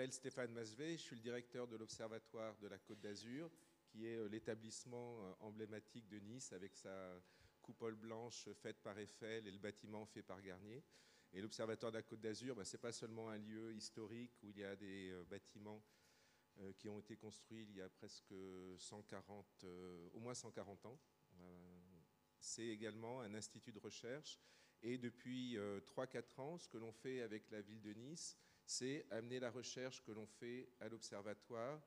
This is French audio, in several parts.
m'appelle Stéphane Masvé, je suis le directeur de l'Observatoire de la Côte d'Azur, qui est l'établissement emblématique de Nice avec sa coupole blanche faite par Eiffel et le bâtiment fait par Garnier. Et l'Observatoire de la Côte d'Azur, ce n'est pas seulement un lieu historique où il y a des bâtiments qui ont été construits il y a presque 140, au moins 140 ans. C'est également un institut de recherche. Et depuis 3-4 ans, ce que l'on fait avec la ville de Nice, c'est amener la recherche que l'on fait à l'Observatoire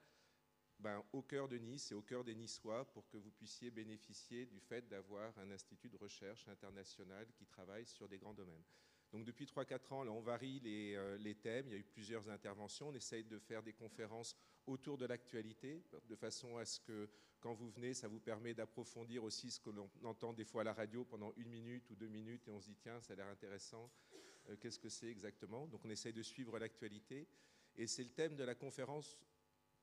au cœur de Nice et au cœur des Niçois pour que vous puissiez bénéficier du fait d'avoir un institut de recherche international qui travaille sur des grands domaines. Donc depuis 3-4 ans, là, on varie les thèmes, il y a eu plusieurs interventions, on essaye de faire des conférences autour de l'actualité, de façon à ce que quand vous venez, ça vous permet d'approfondir aussi ce que l'on entend des fois à la radio pendant 1 minute ou 2 minutes et on se dit tiens, ça a l'air intéressant, qu'est-ce que c'est exactement? Donc on essaye de suivre l'actualité et c'est le thème de la conférence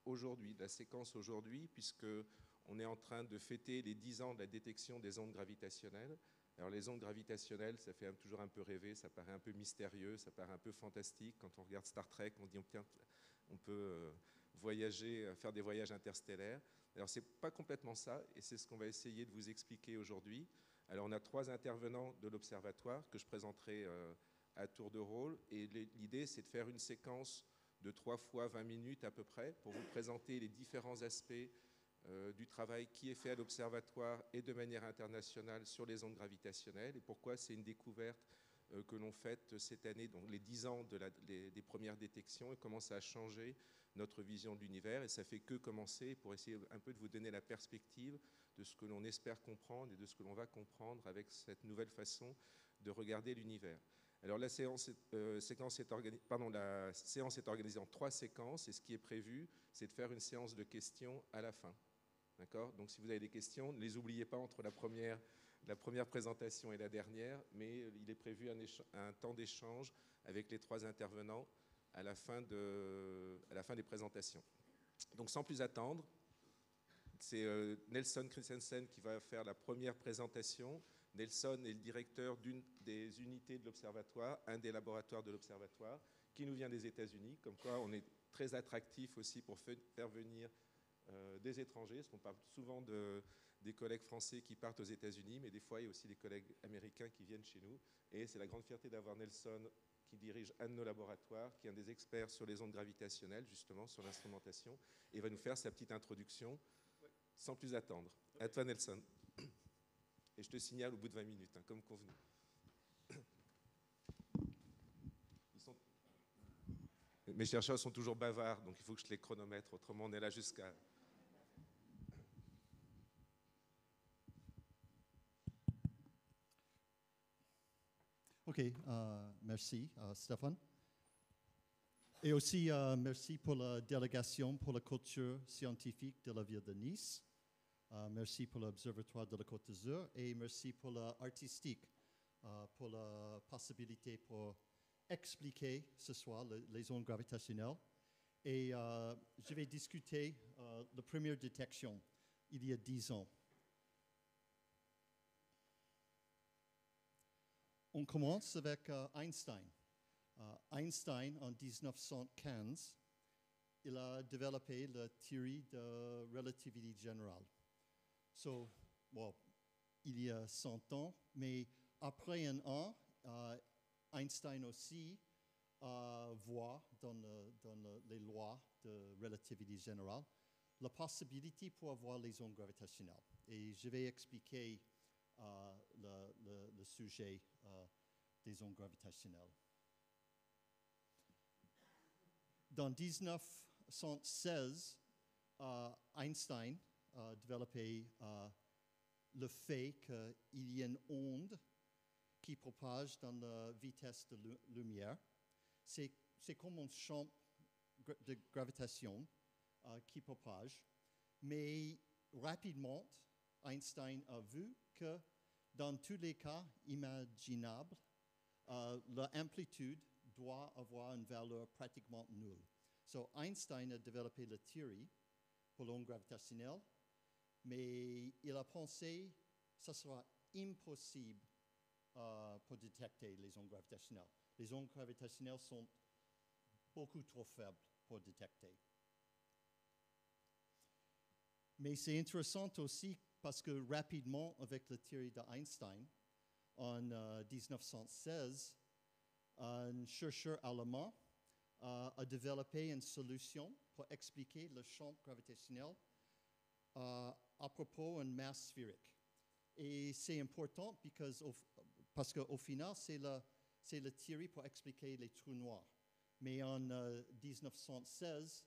aujourd'hui, de la séquence aujourd'hui, puisqu'on est en train de fêter les 10 ans de la détection des ondes gravitationnelles. Alors les ondes gravitationnelles, ça fait toujours un peu rêver, ça paraît un peu mystérieux, ça paraît un peu fantastique. Quand on regarde Star Trek, on dit on peut voyager, faire des voyages interstellaires. Alors c'est pas complètement ça, et c'est ce qu'on va essayer de vous expliquer aujourd'hui. Alors on a 3 intervenants de l'Observatoire que je présenterai à tour de rôle, et l'idée c'est de faire une séquence de 3 fois 20 minutes à peu près pour vous présenter les différents aspects du travail qui est fait à l'Observatoire et de manière internationale sur les ondes gravitationnelles et pourquoi c'est une découverte que l'on fête cette année, donc les 10 ans des premières détections et comment ça a changé notre vision de l'univers. Et ça fait que commencer pour essayer un peu de vous donner la perspective de ce que l'on espère comprendre et de ce que l'on va comprendre avec cette nouvelle façon de regarder l'univers. Alors la séance est organisée en 3 séquences et ce qui est prévu, c'est de faire une séance de questions à la fin. D'accord ? Donc si vous avez des questions, ne les oubliez pas entre la première présentation et la dernière, mais il est prévu un temps d'échange avec les 3 intervenants à la fin des présentations. Donc sans plus attendre, c'est Nelson Christensen qui va faire la première présentation. Nelson est le directeur d'une des unités de l'Observatoire, un des laboratoires de l'Observatoire, qui nous vient des États-Unis, comme quoi on est très attractif aussi pour faire venir des étrangers, parce qu'on parle souvent des collègues français qui partent aux États-Unis, mais des fois il y a aussi des collègues américains qui viennent chez nous. Et c'est la grande fierté d'avoir Nelson qui dirige un de nos laboratoires, qui est un des experts sur les ondes gravitationnelles, justement, sur l'instrumentation, et va nous faire sa petite introduction, sans plus attendre. À toi, Nelson. Et je te signale au bout de 20 minutes, comme convenu. Mes chercheurs sont toujours bavards, donc il faut que je les chronomètre, autrement on est là jusqu'à... OK, merci Stéphane. Et aussi merci pour la délégation pour la culture scientifique de la ville de Nice. Merci pour l'Observatoire de la Côte d'Azur et merci pour l'artistique, pour la possibilité pour expliquer ce soir les ondes gravitationnelles. Et je vais discuter la première détection il y a 10 ans. On commence avec Einstein. Einstein, en 1915, il a développé la théorie de relativité générale. Il y a 100 ans, mais après un an, Einstein aussi voit dans les lois de relativité générale la possibilité pour avoir les ondes gravitationnelles. Et je vais expliquer le sujet des ondes gravitationnelles. Dans 1916, Einstein a développé le fait qu'il y a une onde qui propage dans la vitesse de lumière. C'est comme un champ de gravitation qui propage. Mais rapidement, Einstein a vu que dans tous les cas imaginables, l'amplitude doit avoir une valeur pratiquement nulle. So Einstein a développé la théorie pour l'onde gravitationnelle, mais il a pensé que ce sera impossible pour détecter les ondes gravitationnelles. Les ondes gravitationnelles sont beaucoup trop faibles pour détecter. Mais c'est intéressant aussi parce que rapidement, avec la théorie d'Einstein, en 1916, un chercheur allemand a développé une solution pour expliquer le champ gravitationnel à propos d'une masse sphérique. Et c'est important parce qu'au final, c'est la théorie pour expliquer les trous noirs. Mais en 1916,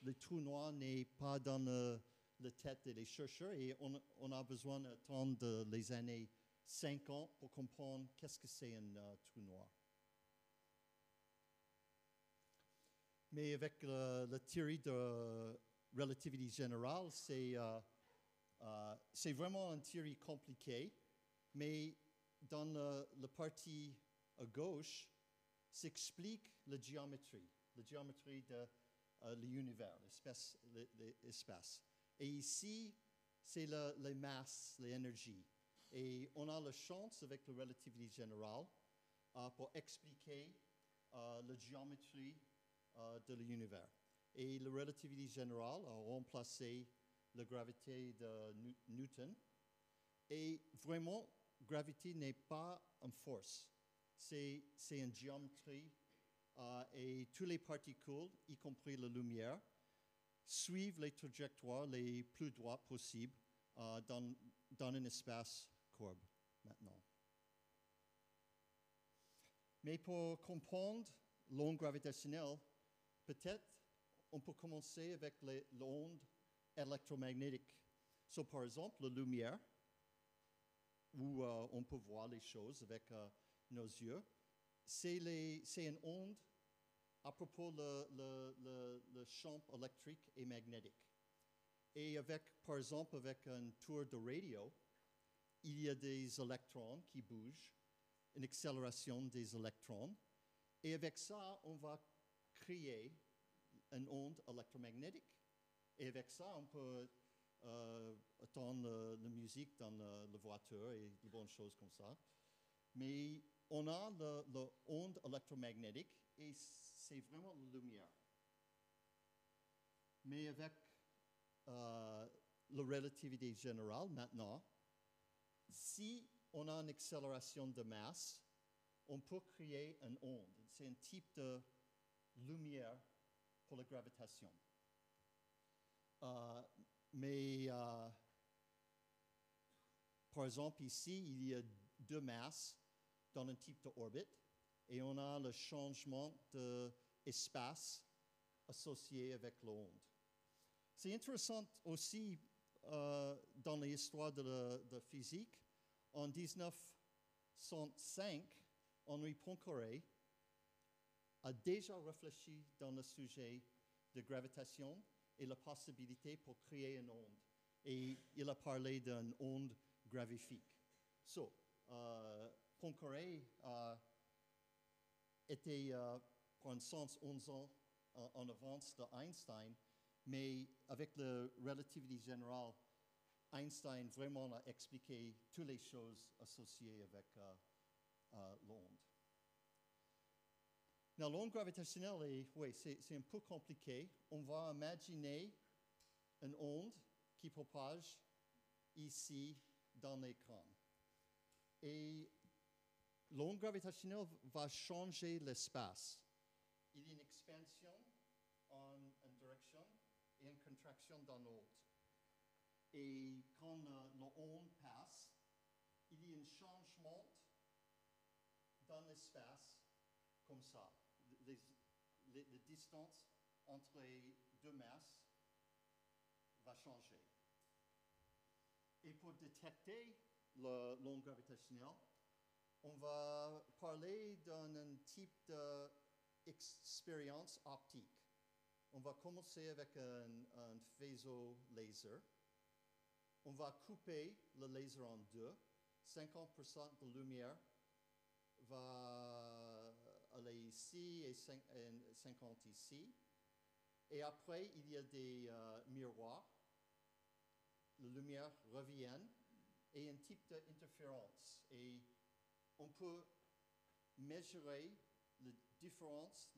le trou noir n'est pas dans la tête des chercheurs et on a besoin d'attendre les années 50 pour comprendre qu'est-ce que c'est un trou noir. Mais avec la théorie de relativité générale, c'est vraiment une théorie compliquée, mais dans la partie à gauche, s'explique la géométrie de l'univers, l'espace. Et ici, c'est les masses, les énergies. Et on a la chance, avec la relativité générale, pour expliquer la géométrie de l'univers. Et la relativité générale a remplacé la gravité de Newton. Et vraiment, gravité n'est pas une force. C'est une géométrie et toutes les particules, y compris la lumière, suivent les trajectoires les plus droites possibles dans un espace courbe maintenant. Mais pour comprendre l'onde gravitationnelle, peut-être on peut commencer avec l'onde électromagnétique. Par exemple, la lumière, où on peut voir les choses avec nos yeux, c'est une onde à propos le champ électrique et magnétique. Et par exemple, avec un tour de radio, il y a des électrons qui bougent, une accélération des électrons. Et avec ça, on va créer une onde électromagnétique. Et avec ça, on peut entendre la musique dans la voiture et des bonnes choses comme ça. Mais on a l'onde électromagnétique et c'est vraiment la lumière. Mais avec la relativité générale maintenant, si on a une accélération de masse, on peut créer une onde. C'est un type de lumière pour la gravitation. Mais par exemple, ici, il y a deux masses dans un type d'orbite et on a le changement d'espace associé avec l'onde. C'est intéressant aussi dans l'histoire de la physique. En 1905, Henri Poincaré a déjà réfléchi dans le sujet de gravitation et la possibilité pour créer une onde. Et il a parlé d'une onde gravifique. Poincaré était, pour un sens, 11 ans en avance d'Einstein, mais avec la relativité générale, Einstein vraiment a expliqué toutes les choses associées avec l'onde. L'onde gravitationnelle, c'est un peu compliqué. On va imaginer une onde qui propage ici dans l'écran. Et l'onde gravitationnelle va changer l'espace. Il y a une expansion en une direction et une contraction dans l'autre. Et quand l'onde passe, il y a un changement dans l'espace comme ça. La distance entre les deux masses va changer. Et pour détecter l'onde gravitationnelle, on va parler d'un type d'expérience optique. On va commencer avec un faisceau laser. On va couper le laser en deux. 50% de lumière va aller ici et 50 ici. Et après, il y a des miroirs. La lumière revient et un type d'interférence. Et on peut mesurer la différence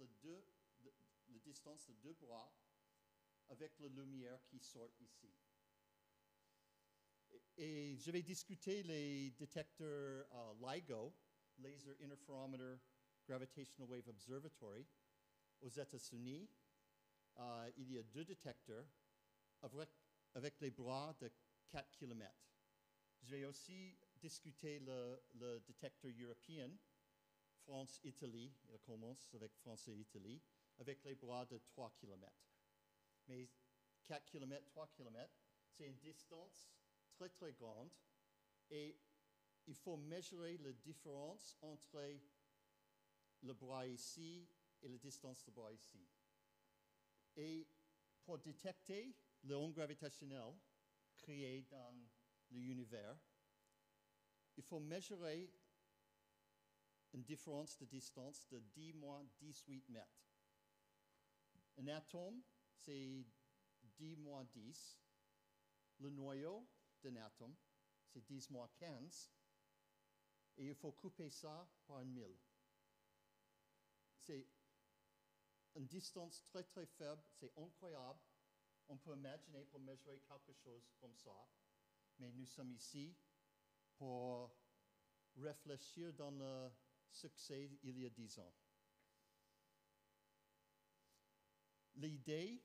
la distance de 2 bras avec la lumière qui sort ici. Et je vais discuter les détecteurs LIGO, Laser Interferometer Gravitational Wave Observatory. Aux États-Unis, il y a 2 détecteurs avec les bras de 4 km. Je vais aussi discuter le détecteur européen, France-Italie, il commence avec France et Italie, avec les bras de 3 km. Mais 4 km, 3 km, c'est une distance très très grande et il faut mesurer la différence entre le bras ici et la distance du bras ici. Et pour détecter le onde gravitationnel créé dans l'univers, il faut mesurer une différence de distance de 10-18 mètres. Un atome, c'est 10-10. Le noyau d'un atome, c'est 10-15. Et il faut couper ça par 1000. C'est une distance très très faible, c'est incroyable. On peut imaginer pour mesurer quelque chose comme ça. Mais nous sommes ici pour réfléchir dans le succès il y a 10 ans. L'idée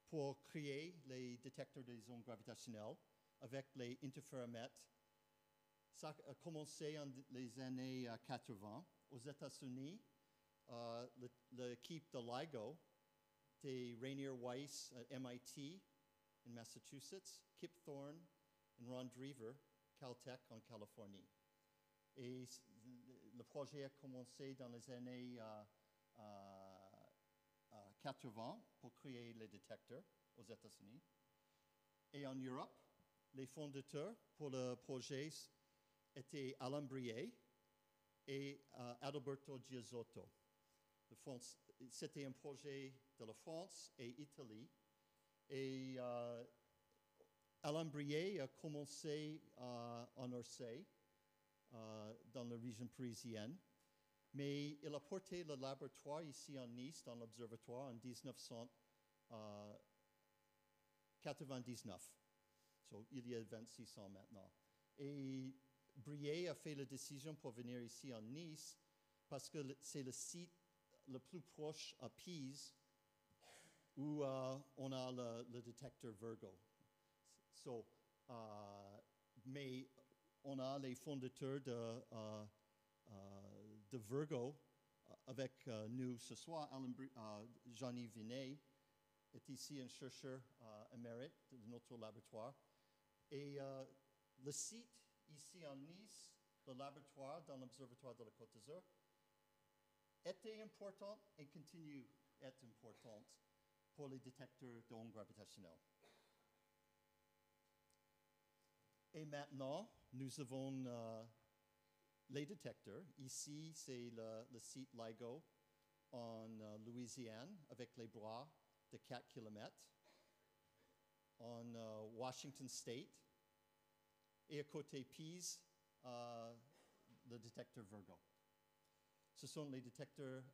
pour créer les détecteurs des ondes gravitationnelles avec les interféromètres, ça a commencé en les années 80 aux États-Unis. L'équipe de LIGO, de Rainier Weiss à MIT in Massachusetts, Kip Thorne et Ron Drever, Caltech en Californie. Et le projet a commencé dans les années 80 pour créer les détecteurs aux États-Unis. Et en Europe, les fondateurs pour le projet étaient Alain Brié et Adalberto Giazzotto. C'était un projet de la France et l'Italie. Et Alain Brié a commencé en Orsay, dans la région parisienne. Mais il a porté le laboratoire ici en Nice, dans l'observatoire, en 1999. So, il y a 26 ans maintenant. Et Brié a fait la décision pour venir ici en Nice parce que c'est le site le plus proche à Pise où on a le détecteur Virgo. So, mais on a les fondateurs de Virgo avec nous ce soir. Jean-Yves Vinet est ici un chercheur émérite de notre laboratoire. Et le site ici en Nice, le laboratoire dans l'Observatoire de la Côte d'Azur, était important et continue d'être important pour les détecteurs d'ondes gravitationnelles. Et maintenant, nous avons les détecteurs. Ici, c'est le site LIGO en Louisiane avec les bras de 4 km. En Washington State. Et à côté Pise, le détecteur Virgo. Ce sont les détecteurs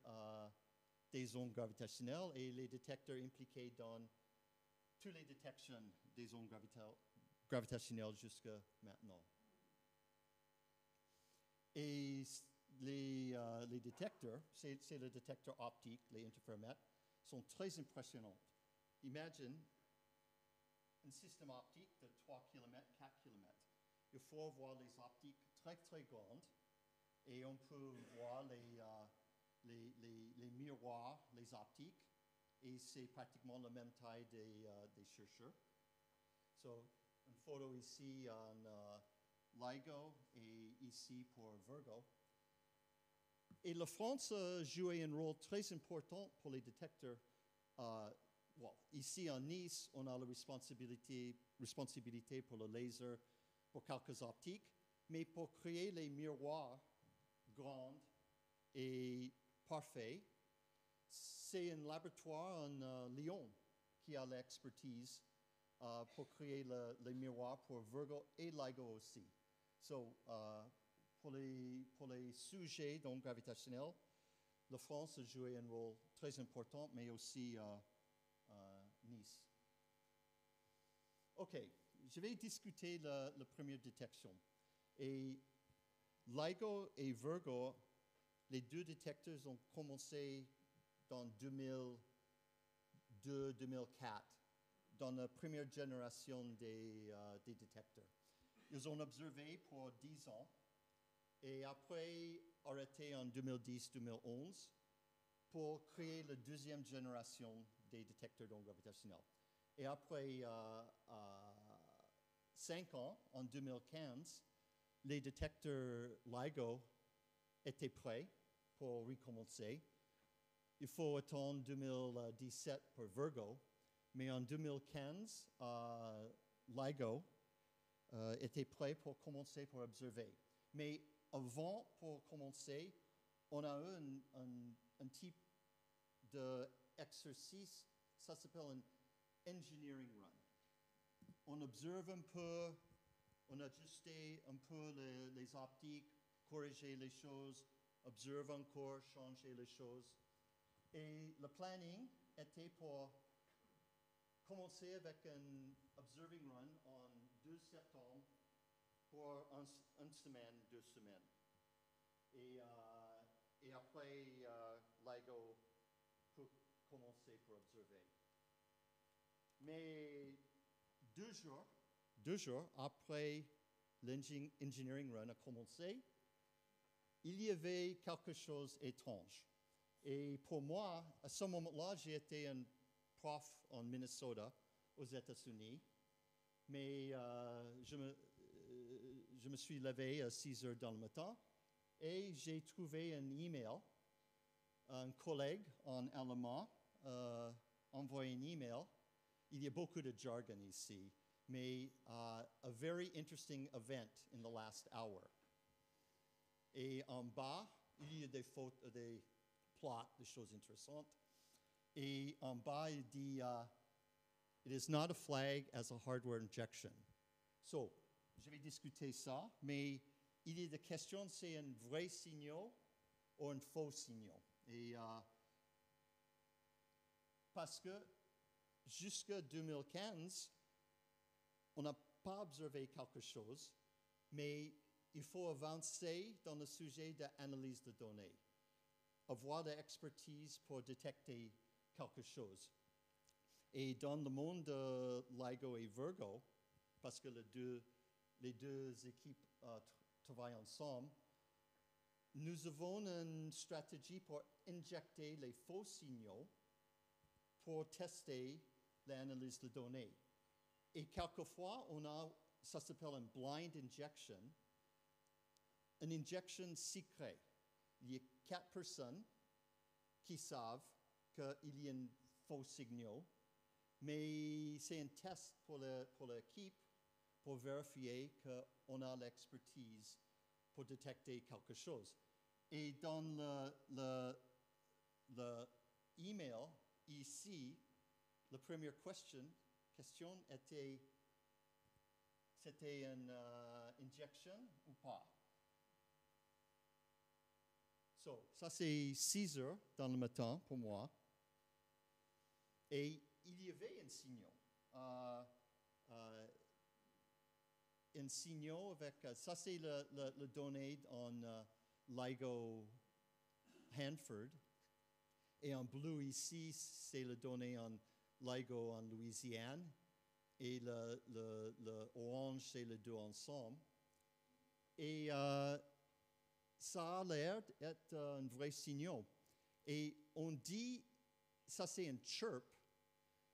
des ondes gravitationnelles et les détecteurs impliqués dans toutes les détections des ondes gravitationnelles jusqu'à maintenant. Et les détecteurs, c'est le détecteur optique, les interféromètres, sont très impressionnants. Imagine un système optique de 3 km, 4 km. Il faut avoir les optiques très très grandes et on peut voir les miroirs, les optiques, et c'est pratiquement la même taille des chercheurs. So, une photo ici en LIGO et ici pour Virgo. Et la France a joué un rôle très important pour les détecteurs. Ici en Nice, on a la responsabilité pour le laser, pour quelques optiques, mais pour créer les miroirs grands et parfaits, c'est un laboratoire en Lyon qui a l'expertise pour créer les miroirs pour Virgo et LIGO aussi. So, pour les sujets d'ondes gravitationnelles, la France a joué un rôle très importante, mais aussi Nice. OK, je vais discuter la première détection. Et LIGO et Virgo, les deux détecteurs ont commencé dans 2002-2004, dans la première génération des détecteurs. Ils ont observé pour 10 ans et après arrêté en 2010-2011 pour créer la deuxième génération des détecteurs d'ondes gravitationnelles. Et après 5 ans, en 2015, les détecteurs LIGO étaient prêts pour recommencer. Il faut attendre 2017 pour Virgo, mais en 2015, LIGO était prêt pour commencer pour observer. Mais avant, pour commencer, on a eu un type d'exercice, ça s'appelle un engineering run. On observe un peu, on ajustait un peu les optiques, corriger les choses, observe encore, changer les choses. Et le planning était pour commencer avec un observing run en 2 septembre pour une semaine, 2 semaines. Et après, LIGO peut commencer pour observer. Mais 2 jours après l'engineering run a commencé, il y avait quelque chose d'étrange. Et pour moi, à ce moment-là, j'ai été un prof en Minnesota, aux États-Unis, mais je me suis levé à 6 heures dans le matin et j'ai trouvé un email. Un collègue en allemand envoyé un email. Il y a beaucoup de jargon ici, mais a very interesting event in the last hour. Et en bas, il y a des photos, des plots, des choses intéressantes. Et en bas, il dit, it is not a flag as a hardware injection. So, je vais discuter ça, mais il y a des questions, c'est un vrai signal ou un faux signal. Et parce que jusqu'à 2015, on n'a pas observé quelque chose, mais il faut avancer dans le sujet d'analyse de données, avoir de l'expertise pour détecter quelque chose. Et dans le monde de LIGO et Virgo, parce que les deux équipes travaillent ensemble, nous avons une stratégie pour injecter les faux signaux pour tester l'analyse de données. Et quelquefois, ça s'appelle une blind injection, une injection secrète. Il y a 4 personnes qui savent qu'il y a un faux signal, mais c'est un test pour l'équipe pour vérifier qu'on a l'expertise pour détecter quelque chose. Et dans le email ici, la première question était, c'était une injection ou pas? So, ça c'est 6 heures dans le matin pour moi. Et il y avait un signal. Un signal avec, ça c'est le données en LIGO Hanford. Et en bleu ici, c'est le données en LIGO en Louisiane. Et le orange, c'est les deux ensemble. Et ça a l'air d'être un vrai signal. Et on dit, ça c'est un chirp,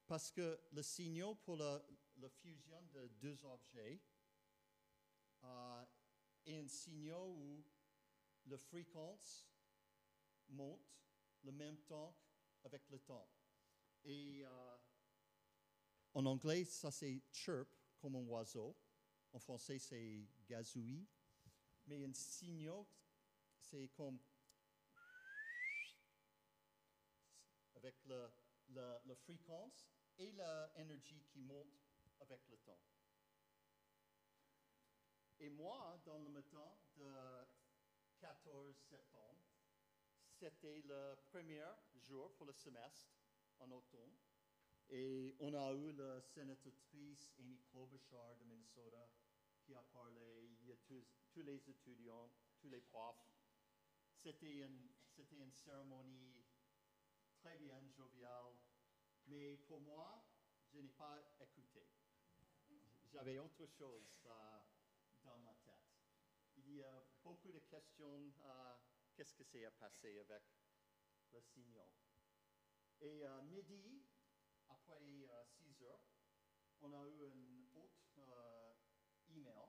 parce que le signal pour la fusion de 2 objets est un signal où la fréquence monte le même temps avec le temps. Et en anglais, ça c'est chirp, comme un oiseau. En français, c'est gazouille. Mais un signal, c'est comme avec la fréquence et l'énergie qui monte avec le temps. Et moi, dans le matin de 14 septembre, c'était le premier jour pour le semestre en automne. Et on a eu la sénatrice Amy Klobuchar de Minnesota qui a parlé. Il y a tous les étudiants, tous les profs. C'était une cérémonie très bien joviale. Mais pour moi, je n'ai pas écouté. J'avais autre chose dans ma tête. Il y a beaucoup de questions. Qu'est-ce que s'est passé avec le signal? Et midi, après 6 heures, on a eu un autre email.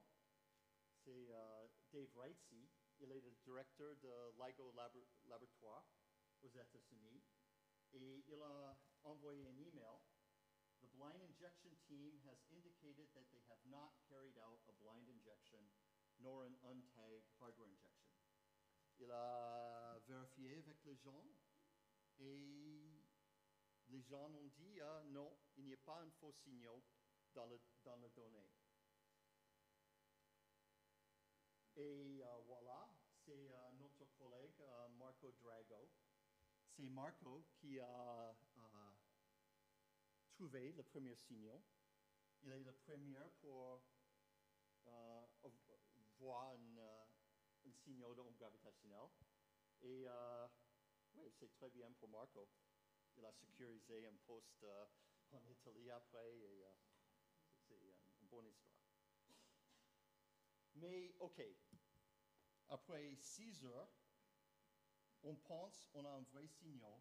C'est Dave Reitzy. Il est le directeur de LIGO Laboratoire aux États-Unis. Et il a envoyé un email. The blind injection team has indicated that they have not carried out a blind injection nor an untagged hardware injection. Il a vérifié avec les gens et les gens ont dit non, il n'y a pas un faux signal dans les données. Et voilà, c'est notre collègue Marco Drago. C'est Marco qui a trouvé le premier signal. Il est le premier pour voir un signal d'onde gravitationnelle. Et oui, c'est très bien pour Marco. Il a sécurisé un poste en Italie après et c'est une bonne histoire. Mais ok, après 6 heures, on pense qu'on a un vrai signal,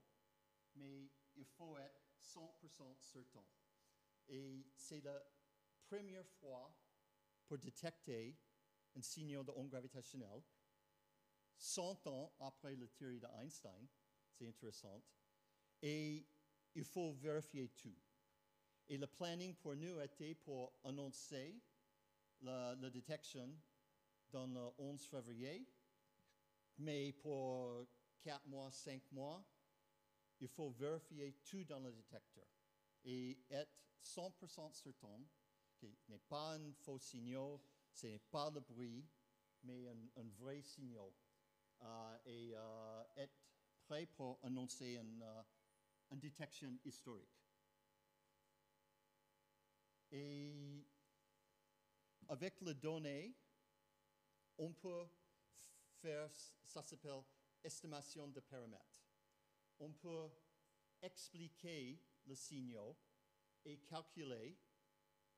mais il faut être 100% certain. Et c'est la première fois pour détecter un signal d'onde gravitationnelle 100 ans après la théorie d'Einstein. C'est intéressant. Et il faut vérifier tout. Et le planning pour nous était pour annoncer la détection dans le 11 février, mais pour 4 mois, 5 mois, il faut vérifier tout dans le détecteur et être 100% certain qu'il n'est pas un faux signal, ce n'est pas le bruit, mais un vrai signal. Et être prêt pour annoncer une détection historique. Et avec les données, on peut faire, ça s'appelle estimation de périmètre. On peut expliquer le signal et calculer,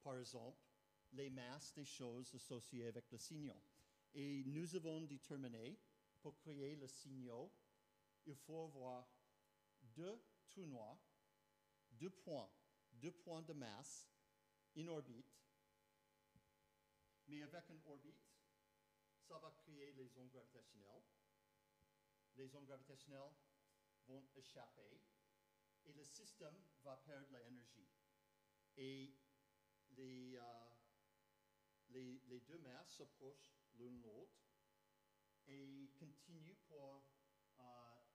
par exemple, les masses des choses associées avec le signal. Et nous avons déterminé, pour créer le signal, il faut avoir 2 trous noirs, 2 points de masse, une orbite. Mais avec une orbite, ça va créer les ondes gravitationnelles. Les ondes gravitationnelles vont échapper et le système va perdre l'énergie. Et les deux masses s'approchent l'une l'autre et continuent pour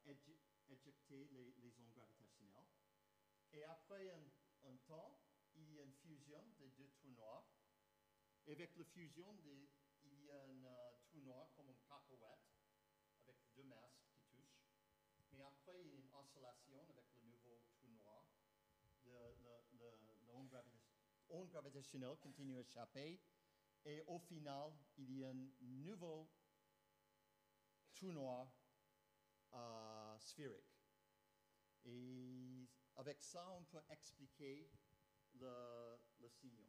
éjecter les ondes gravitationnelles. Et après un temps, il y a une fusion des deux trous noirs. Et avec la fusion, il y a un trou noir comme une cacahuète avec deux masses qui touchent. Mais après, il y a une oscillation avec le nouveau trou noir. L'onde gravitationnelle continue à échapper. Et au final, il y a un nouveau trou noir sphérique. Et avec ça, on peut expliquer le signal.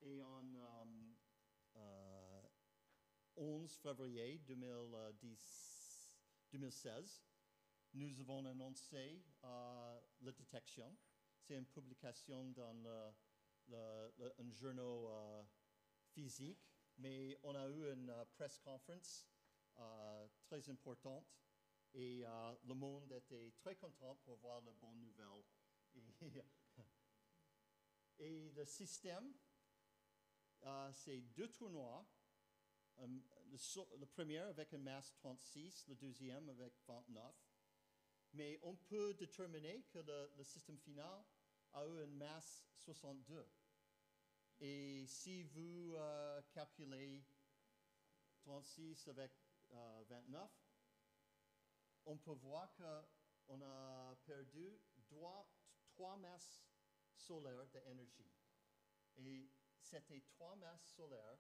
Et en 11 février 2016, nous avons annoncé la détection. C'est une publication dans un journal physique, mais on a eu une press conference très importante et le monde était très content pour voir la bonne nouvelle. Et le système, c'est deux trous noirs. Le premier avec une masse 36, le deuxième avec 29. Mais on peut déterminer que le système final a eu une masse 62. Et si vous calculez 36 avec 29, on peut voir qu'on a perdu 3 masses solaires d'énergie. Et c'était 3 masses solaires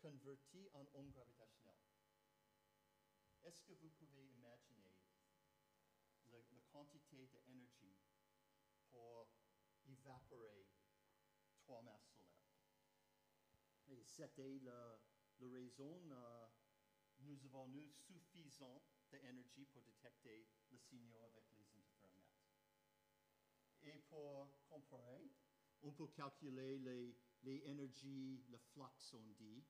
converties en ondes gravitationnelles. Est-ce que vous pouvez imaginer la quantité d'énergie pour évaporer 3 masses solaires? Et c'était la raison, nous avons eu suffisant d'énergie pour détecter les signaux avec les interféromètres. Et pour comparer, on peut calculer les énergies, le flux, on dit,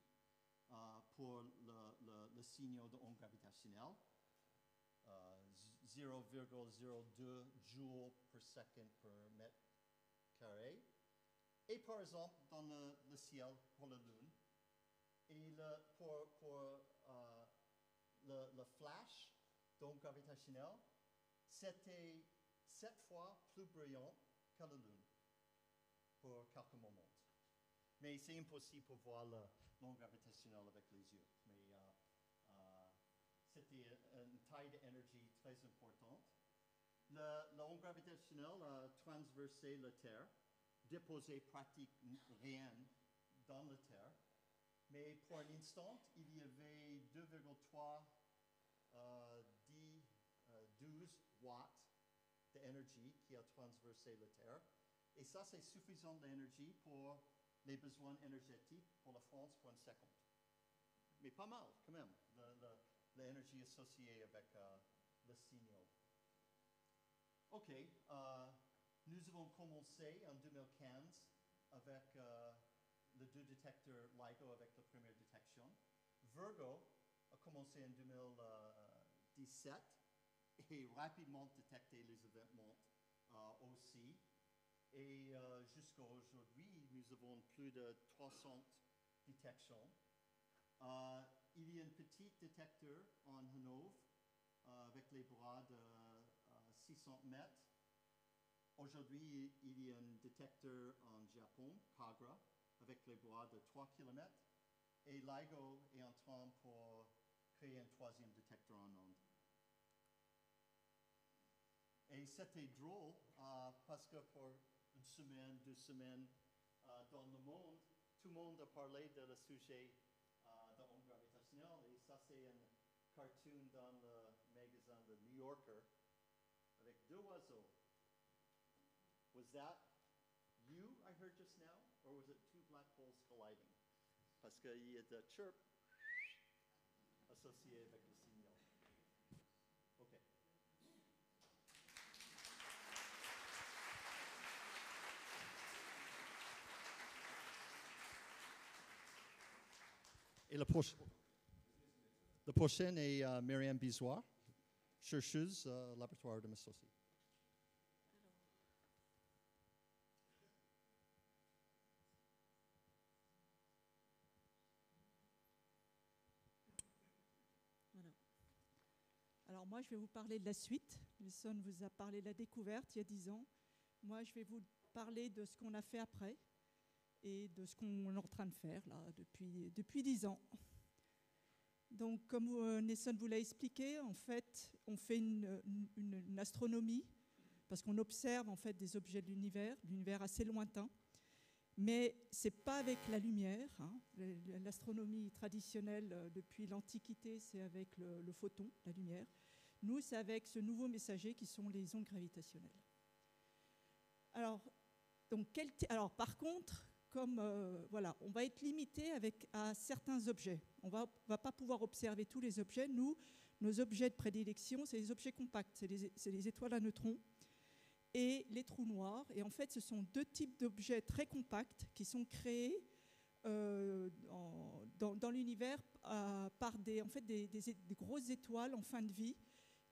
pour le signal d'onde gravitationnelle, 0,02 joules per seconde per mètre carré. Et par exemple, dans le ciel pour la Lune, et pour le flash d'onde gravitationnelle, c'était 7 fois plus brillant que la Lune pour quelques moments. Mais c'est impossible pour voir l'onde gravitationnelle avec les yeux. Mais c'était une taille d'énergie très importante. L'onde gravitationnelle a transversé la Terre, déposé pratiquement rien dans la Terre. Mais pour un instant, il y avait 2,3 12 watts d'énergie qui a transversé la Terre. Et ça, c'est suffisant d'énergie pour les besoins énergétiques pour la France pour 1 seconde. Mais pas mal, quand même, l'énergie associée avec le signal. OK, nous avons commencé en 2015 avec les 2 détecteurs LIGO avec la première détection. Virgo a commencé en 2017 et rapidement détecté les événements aussi. Et jusqu'à aujourd'hui, nous avons plus de 300 détections. Il y a un petit détecteur en Hanovre avec les bras de 600 mètres. Aujourd'hui, il y a un détecteur en Japon, Kagra, avec les bras de 3 km. Et LIGO est en train pour créer un 3e détecteur en ondes. Et c'était drôle parce que pour 1 semaine, 2 semaines dans le monde, tout le monde a parlé de le sujet de l'onde gravitationnelle. Et ça, c'est un cartoon dans le magasin de New Yorker avec 2 oiseaux. Was that you I heard just now, or was it 2 black holes colliding? Parce qu'il y a de chirp associé avec le signal. OK. Et la prochaine est Myriam Bisoir, chercheuse laboratoire de Mesossi. Alors moi, je vais vous parler de la suite. Wilson vous a parlé de la découverte il y a 10 ans. Moi, je vais vous parler de ce qu'on a fait après et de ce qu'on est en train de faire là depuis 10 ans. Donc, comme Nelson vous l'a expliqué, en fait, on fait une astronomie parce qu'on observe en fait des objets de l'univers assez lointain. Mais ce n'est pas avec la lumière. Hein. L'astronomie traditionnelle depuis l'Antiquité, c'est avec le photon, la lumière. Nous, c'est avec ce nouveau messager qui sont les ondes gravitationnelles. Alors par contre, comme voilà, on va être limité à certains objets. On va pas pouvoir observer tous les objets. Nous, nos objets de prédilection, c'est les objets compacts, c'est les étoiles à neutrons et les trous noirs. Et en fait, ce sont 2 types d'objets très compacts qui sont créés dans l'univers par des grosses étoiles en fin de vie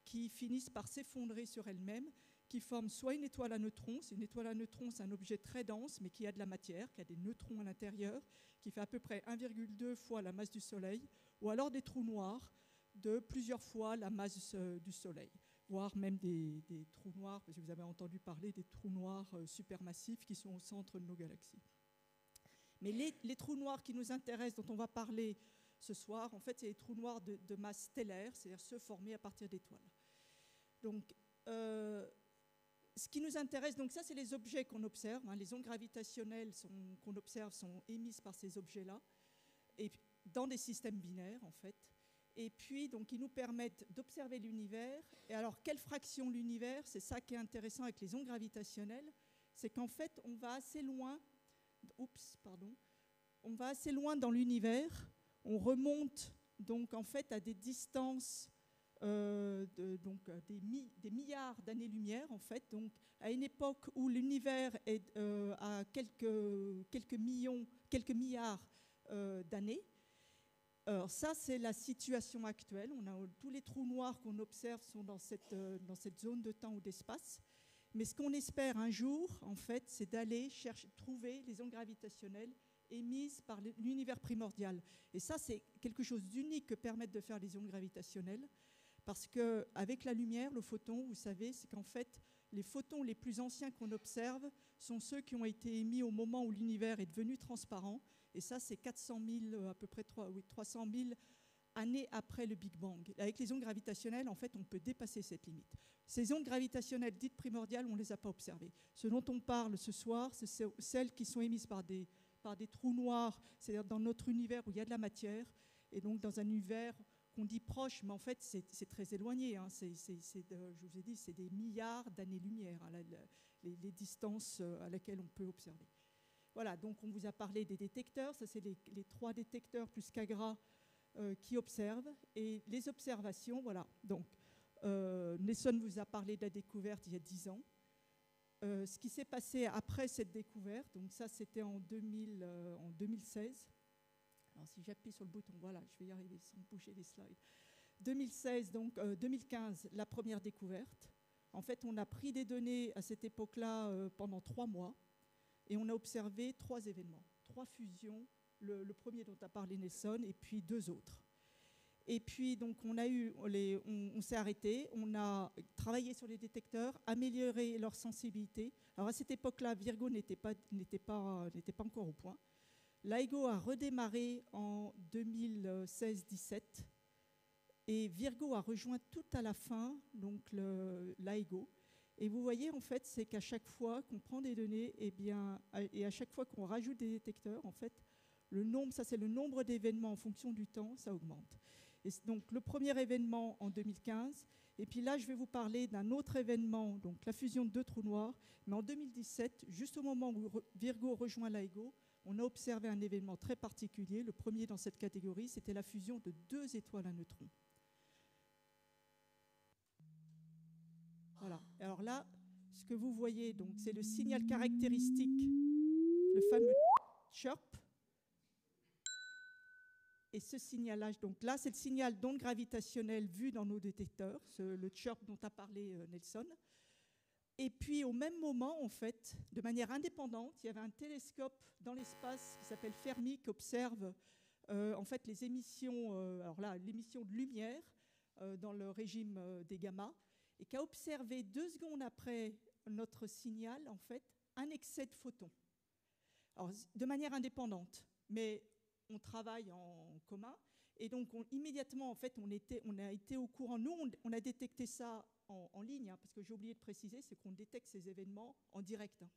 qui finissent par s'effondrer sur elles-mêmes, qui forment soit une étoile à neutrons. Une étoile à neutrons, c'est un objet très dense, mais qui a de la matière, qui a des neutrons à l'intérieur, qui fait à peu près 1,2 fois la masse du Soleil, ou alors des trous noirs de plusieurs fois la masse du Soleil, voire même des trous noirs, parce que vous avez entendu parler des trous noirs supermassifs qui sont au centre de nos galaxies. Mais les trous noirs qui nous intéressent, dont on va parler ce soir, en fait, c'est les trous noirs de masse stellaire, c'est-à-dire ceux formés à partir d'étoiles. Donc, ce qui nous intéresse, donc ça, c'est les objets qu'on observe. Hein, les ondes gravitationnelles qu'on observe sont émises par ces objets-là, et dans des systèmes binaires, en fait. Et puis, donc, ils nous permettent d'observer l'univers. Et alors, quelle fraction de l'univers? C'est ça qui est intéressant avec les ondes gravitationnelles, c'est qu'en fait, on va assez loin. On va assez loin dans l'univers. On remonte donc en fait à des distances des milliards d'années-lumière, en fait. Donc, à une époque où l'univers est à quelques milliards d'années. Alors ça, c'est la situation actuelle. Tous les trous noirs qu'on observe sont dans cette zone de temps ou d'espace. Mais ce qu'on espère un jour, en fait, c'est d'aller trouver les ondes gravitationnelles émises par l'univers primordial. Et ça, c'est quelque chose d'unique que permettent de faire les ondes gravitationnelles. Parce qu'avec la lumière, le photon, vous savez, c'est qu'en fait, les photons les plus anciens qu'on observe sont ceux qui ont été émis au moment où l'univers est devenu transparent. Et ça, c'est 400 000, à peu près 300 000 années après le Big Bang. Avec les ondes gravitationnelles, en fait, on peut dépasser cette limite. Ces ondes gravitationnelles dites primordiales, on ne les a pas observées. Ce dont on parle ce soir, c'est celles qui sont émises par des trous noirs, c'est-à-dire dans notre univers où il y a de la matière, et donc dans un univers qu'on dit proche, mais en fait, c'est très éloigné. Hein. Je vous ai dit, c'est des milliards d'années-lumière, hein, les distances à laquelle on peut observer. Voilà, donc on vous a parlé des détecteurs. Ça, c'est les 3 détecteurs plus Cagra qui observent. Et les observations, voilà. Donc, Nelson vous a parlé de la découverte il y a 10 ans. Ce qui s'est passé après cette découverte, donc ça, c'était en 2016. Alors, si j'appuie sur le bouton, voilà, je vais y arriver sans bouger les slides. 2016, donc 2015, la première découverte. En fait, on a pris des données à cette époque-là pendant 3 mois et on a observé 3 événements, 3 fusions, le premier dont a parlé Nelson et puis 2 autres. Et puis, donc, on s'est arrêté, on a travaillé sur les détecteurs, amélioré leur sensibilité. Alors, à cette époque-là, Virgo n'était pas encore au point. LIGO a redémarré en 2016-17 et Virgo a rejoint tout à la fin donc LIGO. Et vous voyez, en fait, c'est qu'à chaque fois qu'on prend des données, et à chaque fois qu'on rajoute des détecteurs, en fait, ça c'est le nombre d'événements en fonction du temps, ça augmente. Et donc le premier événement en 2015, et puis là je vais vous parler d'un autre événement, donc la fusion de 2 trous noirs, mais en 2017, juste au moment où Virgo rejoint LIGO, on a observé un événement très particulier. Le premier dans cette catégorie, c'était la fusion de 2 étoiles à neutrons. Voilà. Alors là, ce que vous voyez, donc, c'est le signal caractéristique, le fameux chirp. Et ce signal-là, donc là, c'est le signal d'onde gravitationnelle vu dans nos détecteurs, le chirp dont a parlé Nelson. Et puis, au même moment, en fait, de manière indépendante, il y avait un télescope dans l'espace qui s'appelle Fermi, qui observe en fait les émissions, alors là, l'émission de lumière dans le régime des gamma, et qui a observé 2 secondes après notre signal, en fait, un excès de photons. Alors, de manière indépendante, mais on travaille en commun, et donc immédiatement, en fait, on a été au courant. Nous, on a détecté ça en ligne, hein, parce que j'ai oublié de préciser, c'est qu'on détecte ces événements en direct. Hein.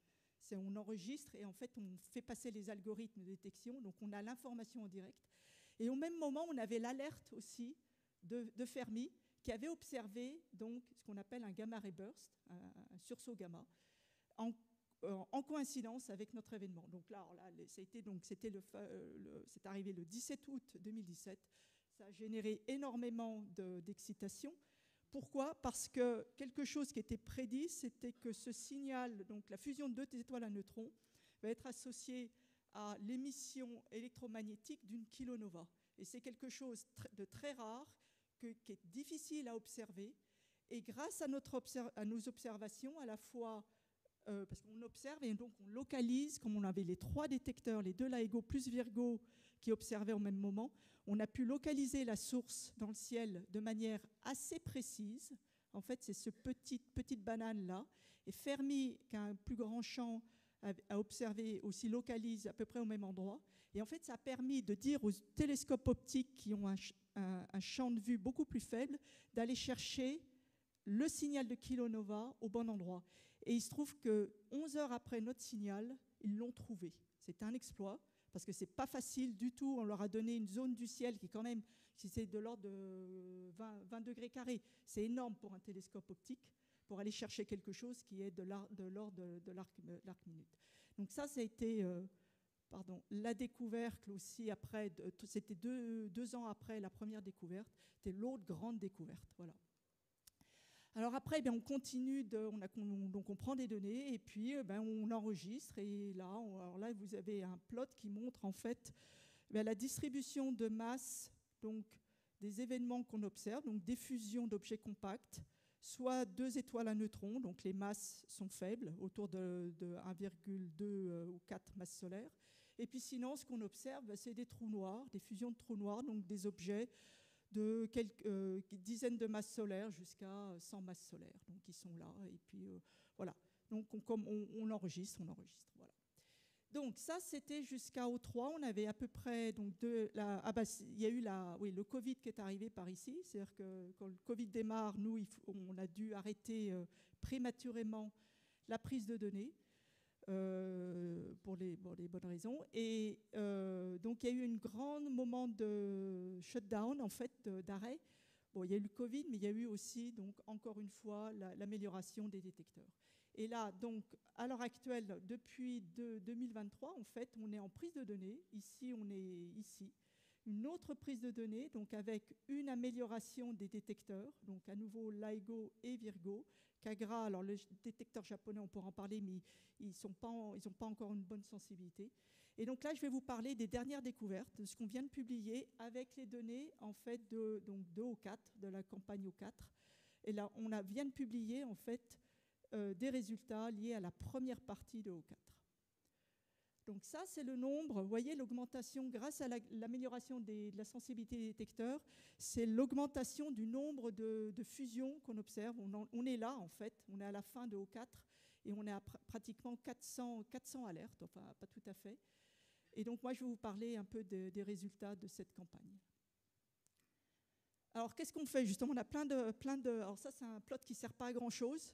On enregistre et en fait, on fait passer les algorithmes de détection, donc on a l'information en direct. Et au même moment, on avait l'alerte aussi de Fermi, qui avait observé donc, ce qu'on appelle un gamma ray burst, un sursaut gamma, en coïncidence avec notre événement. Donc là, c'est arrivé le 17 août 2017. Ça a généré énormément d'excitation. Pourquoi? Parce que quelque chose qui était prédit, c'était que ce signal, donc la fusion de 2 étoiles à neutrons, va être associé à l'émission électromagnétique d'une kilonova. Et c'est quelque chose de très rare, qui est difficile à observer. Et grâce à nos observations, à la fois, parce qu'on observe et donc on localise, comme on avait les 3 détecteurs, les 2 LIGO plus Virgo qui observaient au même moment, on a pu localiser la source dans le ciel de manière assez précise. En fait, c'est ce petite banane-là. Et Fermi, qui a un plus grand champ, a observé aussi localisent à peu près au même endroit. Et en fait, ça a permis de dire aux télescopes optiques qui ont un champ de vue beaucoup plus faible d'aller chercher le signal de kilonova au bon endroit. Et il se trouve que 11 heures après notre signal, ils l'ont trouvé. C'est un exploit, parce que ce n'est pas facile du tout. On leur a donné une zone du ciel qui, quand même, si c'est de l'ordre de 20 degrés carrés, c'est énorme pour un télescope optique, pour aller chercher quelque chose qui est de l'ordre de l'arc minute. Donc ça a été la découverte aussi après, c'était deux ans après la première découverte, c'était l'autre grande découverte. Voilà. Alors après, on continue, donc on prend des données et puis on enregistre. Et là, là, vous avez un plot qui montre en fait la distribution de masse donc, des événements qu'on observe, donc des fusions d'objets compacts, soit 2 étoiles à neutrons, donc les masses sont faibles, autour de 1,2 ou 4 masses solaires. Et puis sinon, ce qu'on observe, c'est des trous noirs, des fusions de trous noirs, donc des objets de quelques dizaines de masses solaires jusqu'à 100 masses solaires, donc ils sont là. Et puis voilà. Donc comme on enregistre, voilà. Donc ça, c'était jusqu'à O3. On avait à peu près donc il y a eu le Covid qui est arrivé par ici. C'est-à-dire que quand le Covid démarre, nous, on a dû arrêter prématurément la prise de données. Pour les bonnes raisons. Et donc, il y a eu un grand moment de shutdown, en fait, d'arrêt. Bon, il y a eu le Covid, mais il y a eu aussi, donc, encore une fois, l'amélioration des détecteurs. Et là, donc, à l'heure actuelle, depuis 2023, en fait, on est en prise de données. Ici, on est ici. Une autre prise de données, donc avec une amélioration des détecteurs, donc à nouveau LIGO et Virgo. Kagra, alors le détecteur japonais, on pourra en parler, mais ils n'ont pas encore une bonne sensibilité. Et donc là, je vais vous parler des dernières découvertes, de ce qu'on vient de publier avec les données en fait de O4, de la campagne O4. Et là, on vient de publier en fait des résultats liés à la première partie de O4. Donc ça, c'est le nombre, vous voyez l'augmentation grâce à l'amélioration de la sensibilité des détecteurs, c'est l'augmentation du nombre de fusions qu'on observe. On est là, en fait, on est à la fin de O4 et on est à pratiquement 400 alertes, enfin pas tout à fait. Et donc moi, je vais vous parler un peu des résultats de cette campagne. Alors, qu'est-ce qu'on fait justement? On a plein de... Alors ça, c'est un plot qui ne sert pas à grand-chose.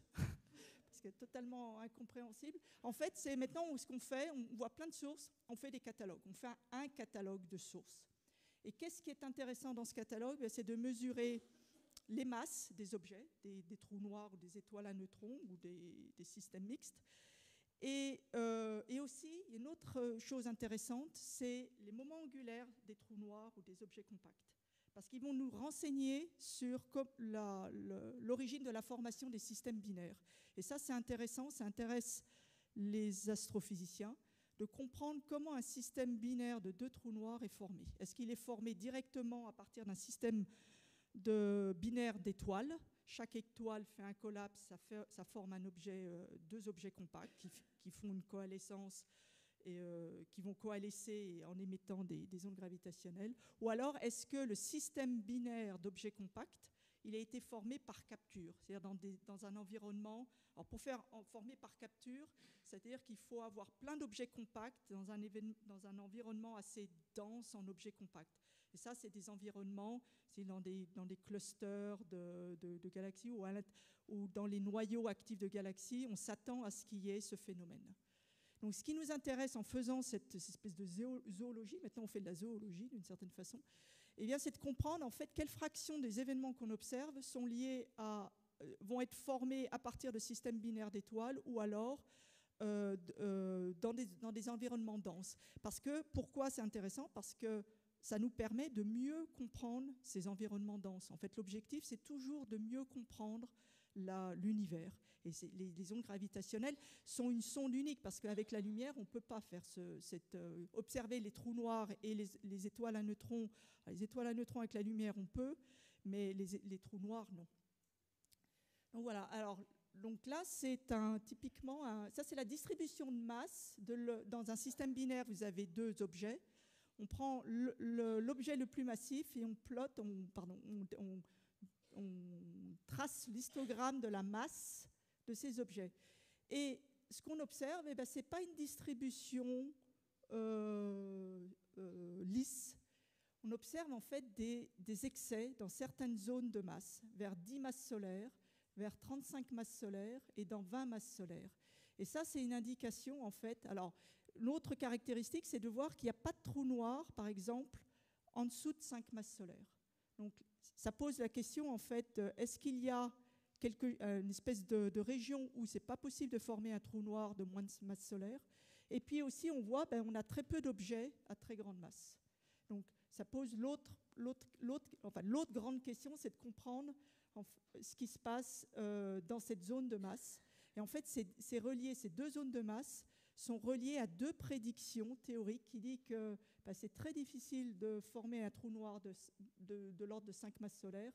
C'est totalement incompréhensible. En fait, c'est maintenant ce qu'on fait, on voit plein de sources, on fait des catalogues, on fait un catalogue de sources. Et qu'est-ce qui est intéressant dans ce catalogue? C'est de mesurer les masses des objets, des trous noirs ou des étoiles à neutrons ou des systèmes mixtes. Et aussi, une autre chose intéressante, c'est les moments angulaires des trous noirs ou des objets compacts. Parce qu'ils vont nous renseigner sur l'origine de la formation des systèmes binaires. Et ça, c'est intéressant, ça intéresse les astrophysiciens de comprendre comment un système binaire de 2 trous noirs est formé. Est-ce qu'il est formé directement à partir d'un système binaire d'étoiles? Chaque étoile fait un collapse, ça forme un objet, 2 objets compacts qui font une coalescence et qui vont coalescer en émettant des ondes gravitationnelles. Ou alors, est-ce que le système binaire d'objets compacts, il a été formé par capture, c'est-à-dire dans un environnement. Alors pour former par capture, c'est-à-dire qu'il faut avoir plein d'objets compacts dans un environnement assez dense en objets compacts. Et ça, c'est des environnements, c'est dans des clusters de galaxies ou dans les noyaux actifs de galaxies, on s'attend à ce qu'il y ait ce phénomène. Donc ce qui nous intéresse en faisant cette espèce de zoologie, maintenant on fait de la zoologie d'une certaine façon, eh bien, c'est de comprendre en fait quelle fraction des événements qu'on observe vont être formés à partir de systèmes binaires d'étoiles ou alors dans des environnements denses. Pourquoi c'est intéressant? Parce que ça nous permet de mieux comprendre ces environnements denses. En fait, l'objectif, c'est toujours de mieux comprendre l'univers. Et les ondes gravitationnelles sont une sonde unique parce qu'avec la lumière, on ne peut pas faire observer les trous noirs et les étoiles à neutrons. Alors, les étoiles à neutrons avec la lumière, on peut, mais les trous noirs, non. Donc voilà. Alors, donc là, c'est typiquement ça, c'est la distribution de masse dans un système binaire. Vous avez 2 objets. On prend l'objet le plus massif et on trace l'histogramme de la masse de ces objets. Et ce qu'on observe, ce n'est pas une distribution lisse. On observe en fait des excès dans certaines zones de masse, vers 10 masses solaires, vers 35 masses solaires et dans 20 masses solaires. Et ça, c'est une indication en fait. Alors, l'autre caractéristique, c'est de voir qu'il n'y a pas de trou noir, par exemple, en dessous de 5 masses solaires. Donc, ça pose la question en fait, est-ce qu'il y a une espèce de région où ce n'est pas possible de former un trou noir de moins de masse solaire? Et puis aussi, on voit on a très peu d'objets à très grande masse. Donc, ça pose l'autre grande question, c'est de comprendre ce qui se passe dans cette zone de masse. Et en fait, c'est relié, ces deux zones de masse sont reliées à deux prédictions théoriques qui disent que c'est très difficile de former un trou noir de l'ordre de 5 masses solaires.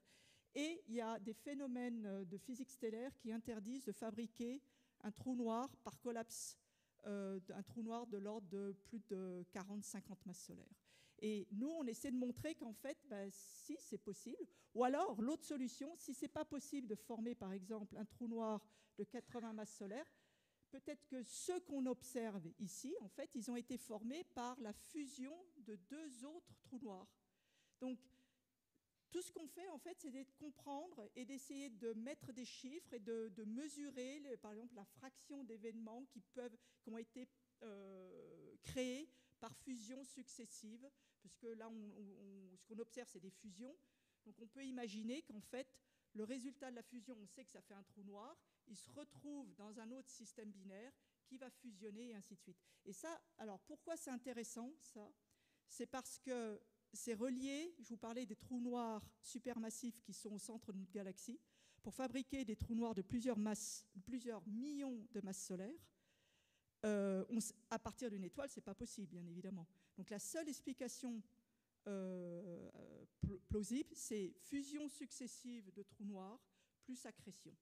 Et il y a des phénomènes de physique stellaire qui interdisent de fabriquer un trou noir par collapse, un trou noir de l'ordre de plus de 40-50 masses solaires. Et nous, on essaie de montrer qu'en fait, si, c'est possible. Ou alors, l'autre solution, si ce n'est pas possible de former, par exemple, un trou noir de 80 masses solaires, peut-être que ceux qu'on observe ici, en fait, ils ont été formés par la fusion de deux autres trous noirs. Donc, tout ce qu'on fait, en fait, c'est de comprendre et d'essayer de mettre des chiffres et de mesurer, par exemple, la fraction d'événements qui ont été créés par fusion successive, parce que là, ce qu'on observe, c'est des fusions. Donc, on peut imaginer qu'en fait, le résultat de la fusion, on sait que ça fait un trou noir, il se retrouve dans un autre système binaire qui va fusionner et ainsi de suite. Et ça, alors, pourquoi c'est intéressant, ça? C'est parce que c'est relié, je vous parlais des trous noirs supermassifs qui sont au centre de notre galaxie. Pour fabriquer des trous noirs de plusieurs millions de masses solaires, à partir d'une étoile, ce n'est pas possible, bien évidemment. Donc la seule explication plausible, c'est fusion successive de trous noirs plus accrétion.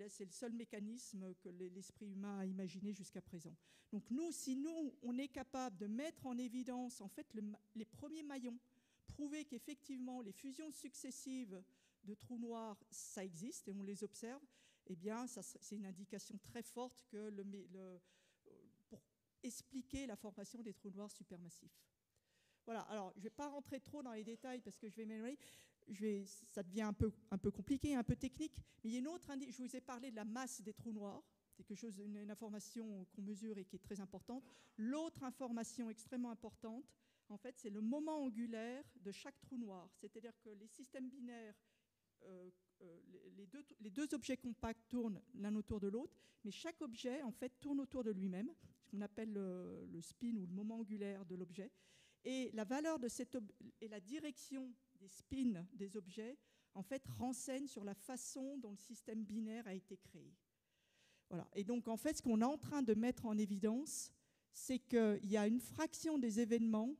C'est le seul mécanisme que l'esprit humain a imaginé jusqu'à présent. Donc si nous, on est capable de mettre en évidence en fait, les premiers maillons, prouver qu'effectivement les fusions successives de trous noirs, ça existe et on les observe, eh bien, c'est une indication très forte que pour expliquer la formation des trous noirs supermassifs. Voilà, alors je ne vais pas rentrer trop dans les détails parce que je vais m'éloigner. Ça devient un peu compliqué, un peu technique, mais il y a une autre je vous ai parlé de la masse des trous noirs, c'est quelque chose, une information qu'on mesure et qui est très importante. L'autre information extrêmement importante, en fait, c'est le moment angulaire de chaque trou noir, c'est-à-dire que les systèmes binaires, les deux objets compacts tournent l'un autour de l'autre, mais chaque objet, en fait, tourne autour de lui-même, ce qu'on appelle le spin ou le moment angulaire de l'objet. Et la valeur de et la direction des spins des objets, en fait, renseignent sur la façon dont le système binaire a été créé. Voilà. Et donc, en fait, ce qu'on est en train de mettre en évidence, c'est qu'il y a une fraction des événements,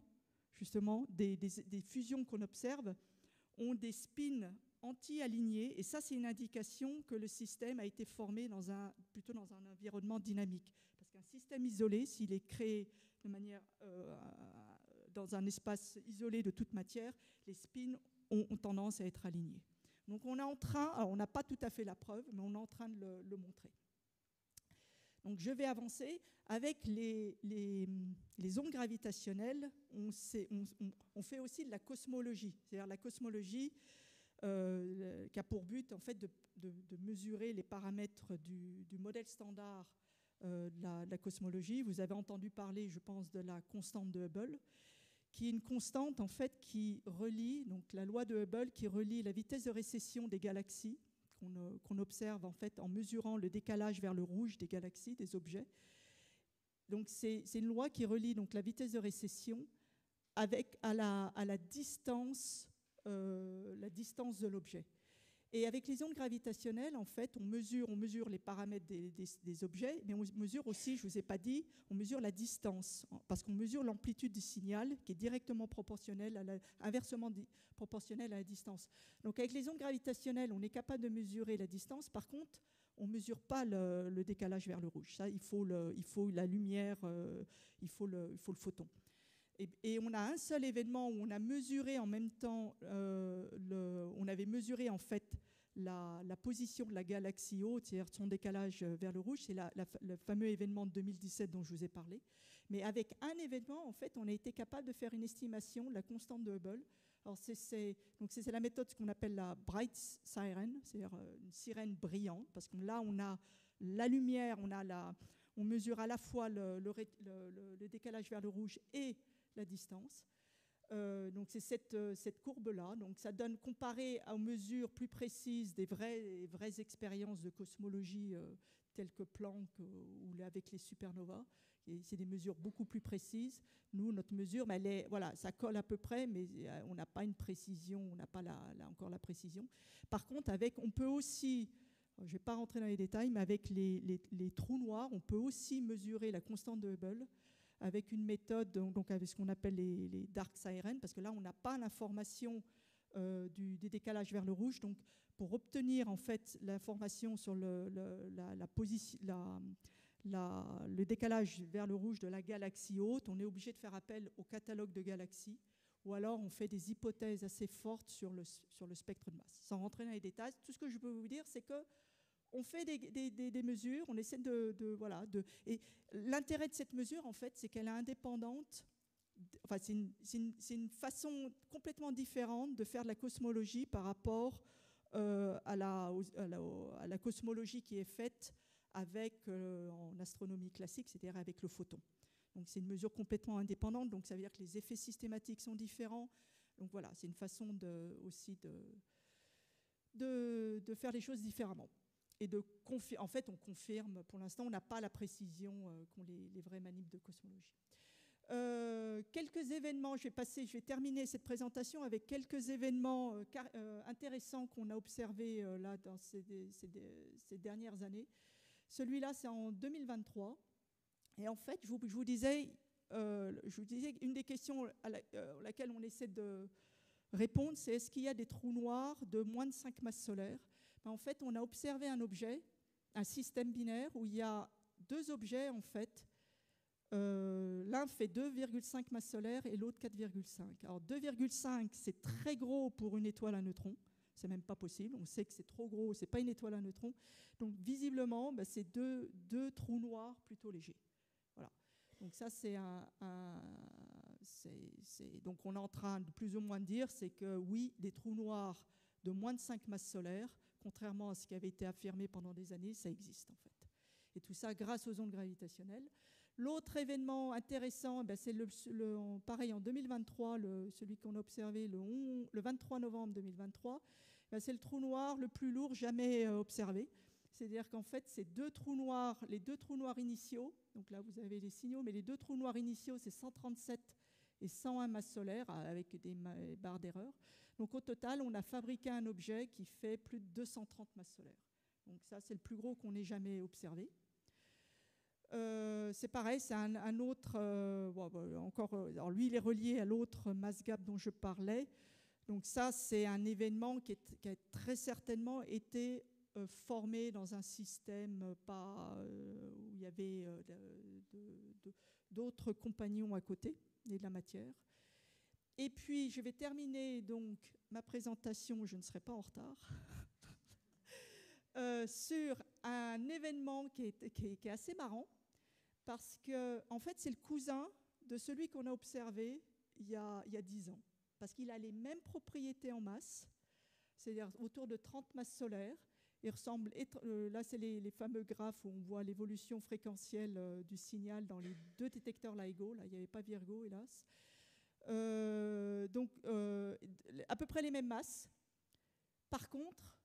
justement, des fusions qu'on observe, ont des spins anti-alignés. Et ça, c'est une indication que le système a été formé plutôt dans un environnement dynamique. Parce qu'un système isolé, s'il est créé de manière dans un espace isolé de toute matière, les spins ont tendance à être alignés. Donc on n'a pas tout à fait la preuve, mais on est en train de le montrer. Donc je vais avancer. Avec les ondes gravitationnelles, on fait aussi de la cosmologie. C'est-à-dire la cosmologie qui a pour but en fait, de mesurer les paramètres du modèle standard de la cosmologie. Vous avez entendu parler, je pense, de la constante de Hubble, qui est une constante en fait qui relie, donc la loi de Hubble qui relie la vitesse de récession des galaxies qu'on observe en fait en mesurant le décalage vers le rouge des galaxies, des objets. Donc c'est une loi qui relie donc la vitesse de récession à la distance de l'objet. Et avec les ondes gravitationnelles, en fait, on mesure les paramètres des objets, mais on mesure aussi, je ne vous ai pas dit, on mesure la distance, parce qu'on mesure l'amplitude du signal qui est directement proportionnelle, inversement proportionnelle à la distance. Donc avec les ondes gravitationnelles, on est capable de mesurer la distance. Par contre, on ne mesure pas le décalage vers le rouge. Ça, il faut la lumière, il faut le photon. Et on a un seul événement où on a mesuré en même temps, on avait mesuré en fait la position de la galaxie haute, c'est-à-dire son décalage vers le rouge, c'est le fameux événement de 2017 dont je vous ai parlé. Mais avec un événement, en fait, on a été capable de faire une estimation de la constante de Hubble. Alors c'est la méthode qu'on appelle la bright siren, c'est-à-dire une sirène brillante, parce que là, on a la lumière, on mesure à la fois le décalage vers le rouge et la distance. Donc c'est cette courbe-là. Donc ça donne, comparé aux mesures plus précises des vraies expériences de cosmologie telles que Planck ou avec les supernovas, c'est des mesures beaucoup plus précises. Nous, notre mesure, voilà, ça colle à peu près, mais on n'a pas une précision, on n'a pas encore la précision. Par contre, on peut aussi, je ne vais pas rentrer dans les détails, mais avec les trous noirs, on peut aussi mesurer la constante de Hubble avec une méthode, donc avec ce qu'on appelle les dark sirens, parce que là, on n'a pas l'information du décalage vers le rouge. Donc, pour obtenir en fait l'information sur le décalage vers le rouge de la galaxie haute, on est obligé de faire appel au catalogue de galaxies, ou alors on fait des hypothèses assez fortes sur le spectre de masse. Sans rentrer dans les détails, tout ce que je peux vous dire, c'est que on fait des mesures, on essaie et l'intérêt de cette mesure, en fait, c'est qu'elle est indépendante. Enfin, c'est une façon complètement différente de faire de la cosmologie par rapport à la cosmologie qui est faite en astronomie classique, c'est-à-dire avec le photon. Donc, c'est une mesure complètement indépendante. Donc, ça veut dire que les effets systématiques sont différents. Donc, voilà, c'est une façon aussi de faire les choses différemment. Et en fait, on confirme, pour l'instant, on n'a pas la précision qu'ont les vraies manips de cosmologie. Quelques événements, je vais terminer cette présentation avec quelques événements intéressants qu'on a observés là dans ces dernières années. Celui-là, c'est en 2023. Et en fait, je vous disais, une des questions à laquelle on essaie de répondre, c'est est-ce qu'il y a des trous noirs de moins de 5 masses solaires ? En fait, on a observé un objet, un système binaire, où il y a deux objets, en fait. L'un fait 2,5 masses solaires et l'autre 4,5. Alors 2,5, c'est très gros pour une étoile à neutrons. C'est même pas possible. On sait que c'est trop gros, c'est pas une étoile à neutrons. Donc visiblement, c'est deux trous noirs plutôt légers. Voilà. Donc ça, donc on est en train de plus ou moins de dire, c'est que oui, des trous noirs de moins de 5 masses solaires, contrairement à ce qui avait été affirmé pendant des années, ça existe en fait. Et tout ça grâce aux ondes gravitationnelles. L'autre événement intéressant, c'est pareil en 2023, celui qu'on a observé le 23 novembre 2023, c'est le trou noir le plus lourd jamais observé. C'est-à-dire qu'en fait, les deux trous noirs initiaux, donc là vous avez les signaux, mais les deux trous noirs initiaux, c'est 137 et 101 masses solaires avec des barres d'erreur. Donc au total, on a fabriqué un objet qui fait plus de 230 masses solaires. Donc ça, c'est le plus gros qu'on ait jamais observé. C'est pareil, c'est un autre... alors lui, il est relié à l'autre mass gap dont je parlais. Donc ça, c'est un événement qui a très certainement été formé dans un système où il y avait d'autres compagnons à côté et de la matière. Et puis, je vais terminer donc ma présentation, je ne serai pas en retard, sur un événement qui est assez marrant, parce que, en fait, c'est le cousin de celui qu'on a observé il y a 10 ans. Parce qu'il a les mêmes propriétés en masse, c'est-à-dire autour de 30 masses solaires. Il ressemble, là, c'est les fameux graphes où on voit l'évolution fréquentielle du signal dans les deux détecteurs LIGO. Là, il n'y avait pas Virgo, hélas. Donc, à peu près les mêmes masses. Par contre,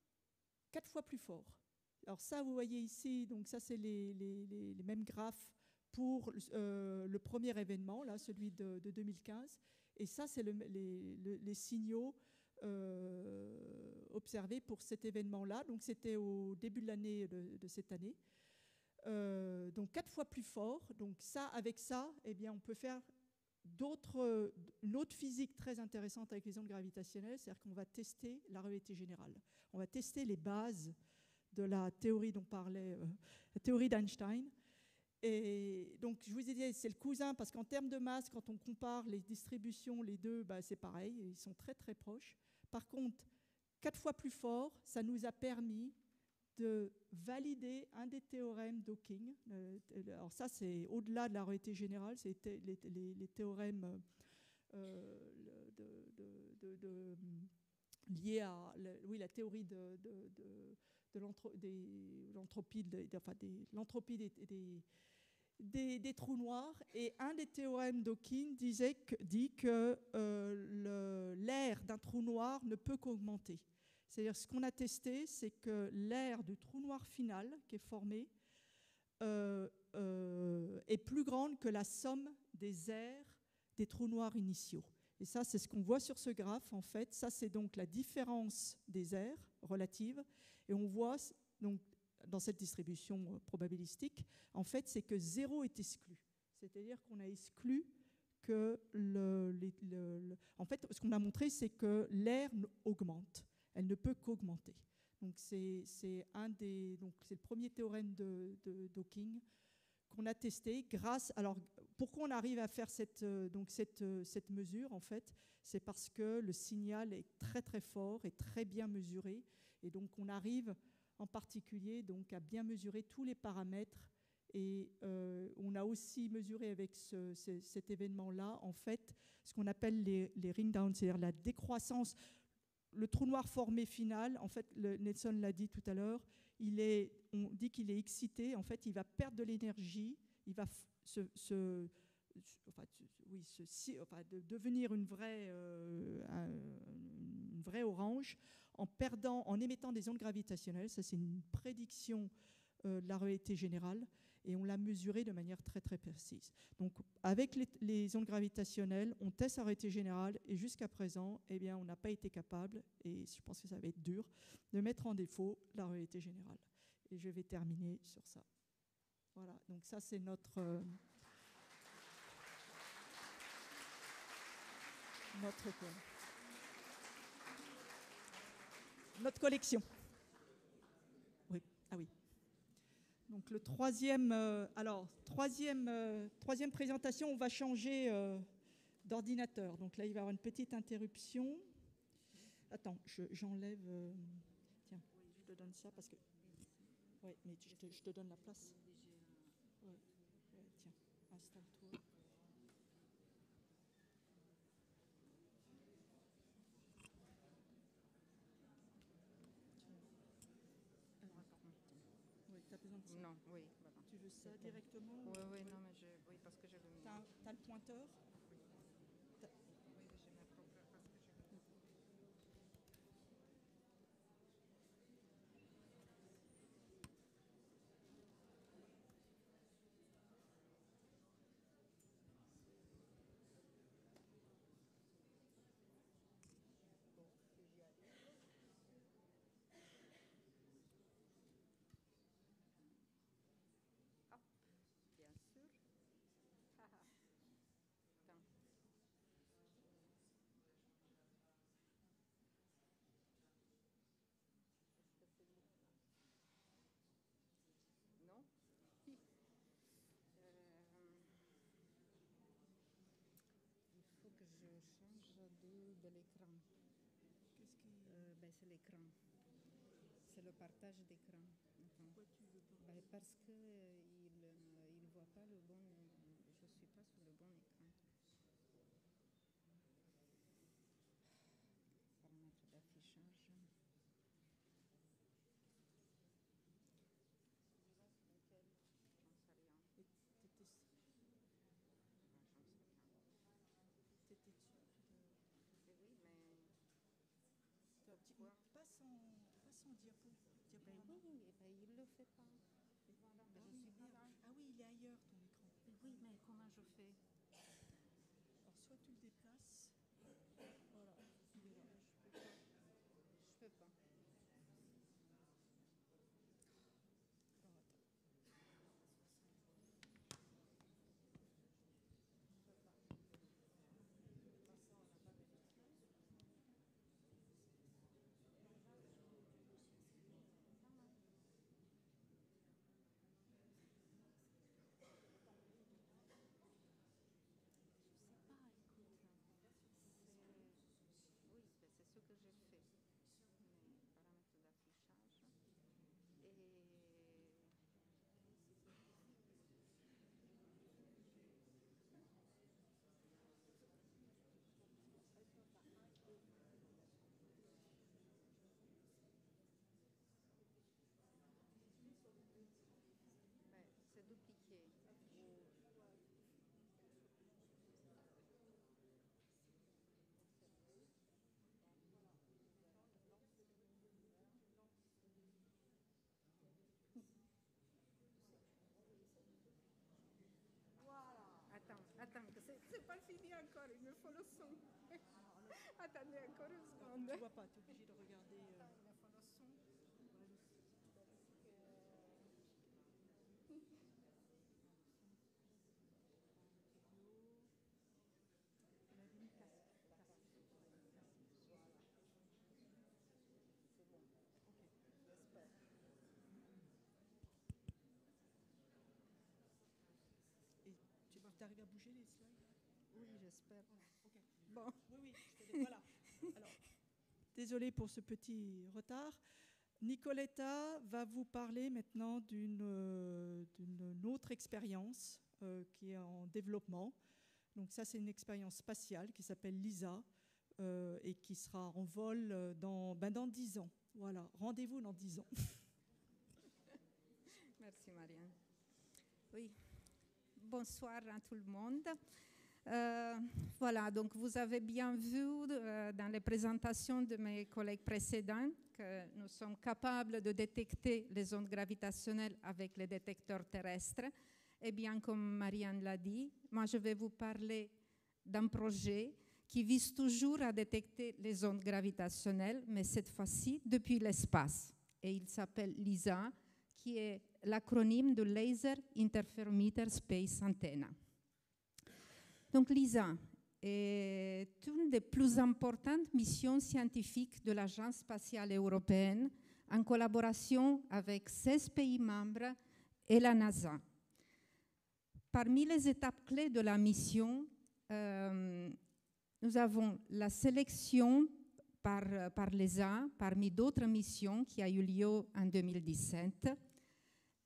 4 fois plus fort. Alors ça, vous voyez ici, donc ça, c'est les mêmes graphes pour le premier événement, là, celui de 2015. Et ça, c'est les signaux observés pour cet événement-là. Donc, c'était au début de l'année de cette année. Donc, 4 fois plus fort. Donc, ça, avec ça, eh bien, on peut faire une autre physique très intéressante avec les ondes gravitationnelles, c'est-à-dire qu'on va tester la relativité générale. On va tester les bases de la théorie dont parlait, la théorie d'Einstein. Et donc, je vous ai dit, c'est le cousin, parce qu'en termes de masse, quand on compare les distributions, les deux, c'est pareil, ils sont très très proches. Par contre, 4 fois plus fort, ça nous a permis de valider un des théorèmes d'Hawking. Alors ça, c'est au-delà de la réalité générale, c'est les théorèmes liés à la théorie de l'entropie des trous noirs. Et un des théorèmes d'Hawking dit que l'aire d'un trou noir ne peut qu'augmenter. C'est-à-dire, ce qu'on a testé, c'est que l'aire du trou noir final qui est formé est plus grande que la somme des aires des trous noirs initiaux. Et ça, c'est ce qu'on voit sur ce graphe, en fait. Ça, c'est donc la différence des aires relatives. Et on voit, donc, dans cette distribution probabilistique, en fait, c'est que 0 est exclu. C'est-à-dire qu'on a exclu que en fait, ce qu'on a montré, c'est que l'aire augmente. Elle ne peut qu'augmenter. Donc c'est le premier théorème d'Hawking qu'on a testé grâce. Alors pourquoi on arrive à faire cette mesure, en fait, c'est parce que le signal est très très fort et très bien mesuré, et donc on arrive en particulier donc à bien mesurer tous les paramètres. Et on a aussi mesuré avec cet événement-là, en fait, ce qu'on appelle les ring downs, c'est-à-dire la décroissance. Le trou noir formé final, en fait, Nelson l'a dit tout à l'heure, on dit qu'il est excité, en fait, il va perdre de l'énergie, il va devenir une vraie orange en émettant des ondes gravitationnelles. Ça, c'est une prédiction de la réalité générale, et on l'a mesuré de manière très très précise. Donc avec les ondes gravitationnelles, on teste la réalité générale, et jusqu'à présent, eh bien, on n'a pas été capable, et je pense que ça va être dur, de mettre en défaut la réalité générale. Et je vais terminer sur ça. Voilà, donc ça c'est notre collection. Oui, ah oui. Donc le troisième présentation, on va changer d'ordinateur. Donc là, il va y avoir une petite interruption. Attends, j'enlève... Tiens, je te donne ça parce que... Oui, mais je te donne la place. Ouais, tiens, installe-toi. Oui, tu as besoin de ça? Non, oui. Voilà. Tu veux ça directement? Oui, oui, non, mais oui, parce que je veux... T'as le pointeur? Oui, j'ai mes propres parce que je veux... Bien sûr. Attends. Non. Il faut que je change de l'écran. Qu'est-ce qui... C'est l'écran. C'est le partage d'écran. Pourquoi tu veux pas? Parce que il voit pas le bon... je suis pas sur le bon écran. Paramètres d'affichage. Pas sans diapo. Oui, il le fait pas. Voilà. Ah oui, il est ailleurs, ton écran. Oui, mais comment je fais? Alors, soit tu le déplaces. Voilà, il est là. Je peux pas. fini encore, il me faut le son. Attendez encore une seconde. Tu vois pas, tu es obligé de regarder. Il me faut le son. Et tu arrives à bouger les slides? Oui, j'espère. Ok. Bon. Oui, voilà. Alors, désolée pour ce petit retard. Nicoletta va vous parler maintenant d'une autre expérience qui est en développement. Donc ça, c'est une expérience spatiale qui s'appelle LISA et qui sera en vol dans 10 ans. Voilà, rendez-vous dans 10 ans. Merci Marianne. Oui, bonsoir à tout le monde. Voilà, donc vous avez bien vu dans les présentations de mes collègues précédents que nous sommes capables de détecter les ondes gravitationnelles avec les détecteurs terrestres. Et bien, comme Marianne l'a dit, moi je vais vous parler d'un projet qui vise toujours à détecter les ondes gravitationnelles, mais cette fois-ci depuis l'espace. Et il s'appelle LISA, qui est l'acronyme de Laser Interferometer Space Antenna. Donc LISA est une des plus importantes missions scientifiques de l'Agence spatiale européenne en collaboration avec 16 pays membres et la NASA. Parmi les étapes clés de la mission, nous avons la sélection par l'ESA parmi d'autres missions qui a eu lieu en 2017,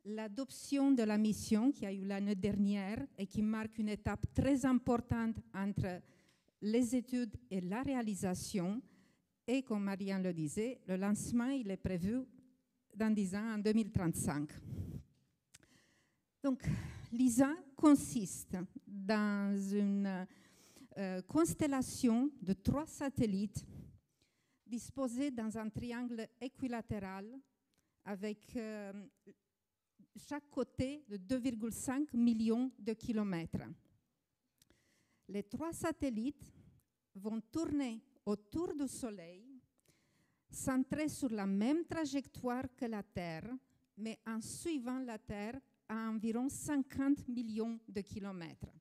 l'adoption de la mission qui a eu l'année dernière et qui marque une étape très importante entre les études et la réalisation. Et comme Marianne le disait, le lancement il est prévu dans 10 ans, en 2035. Donc, LISA consiste dans une constellation de 3 satellites disposés dans un triangle équilatéral avec chaque côté de 2,5 millions de kilomètres. Les 3 satellites vont tourner autour du Soleil, centrés sur la même trajectoire que la Terre, mais en suivant la Terre à environ 50 millions de kilomètres.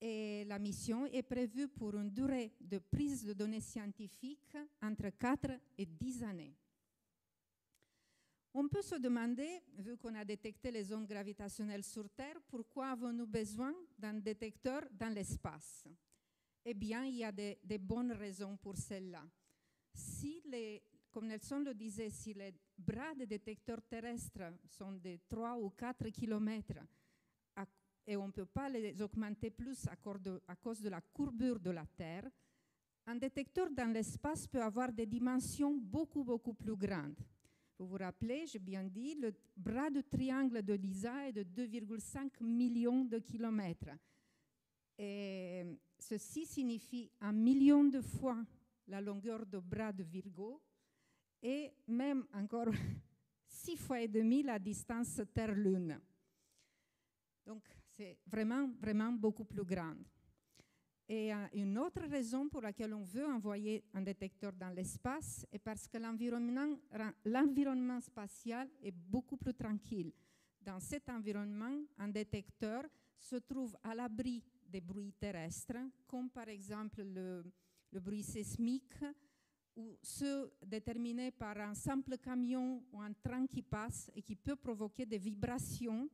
Et la mission est prévue pour une durée de prise de données scientifiques entre 4 et 10 années. On peut se demander, vu qu'on a détecté les ondes gravitationnelles sur Terre, pourquoi avons-nous besoin d'un détecteur dans l'espace? Eh bien, il y a des bonnes raisons pour cela. Comme Nelson le disait, si les bras des détecteurs terrestres sont de 3 ou 4 kilomètres et on ne peut pas les augmenter plus à cause de la courbure de la Terre, un détecteur dans l'espace peut avoir des dimensions beaucoup plus grandes. Vous vous rappelez, j'ai bien dit, le bras de triangle de LISA est de 2,5 millions de kilomètres. Et ceci signifie 1 million de fois la longueur de bras de Virgo et même encore 6 fois et demi la distance Terre-Lune. Donc, c'est vraiment beaucoup plus grande. Et une autre raison pour laquelle on veut envoyer un détecteur dans l'espace est parce que l'environnement spatial est beaucoup plus tranquille. Dans cet environnement, un détecteur se trouve à l'abri des bruits terrestres, comme par exemple le bruit sismique ou ceux déterminés par un simple camion ou un train qui passe et qui peut provoquer des vibrations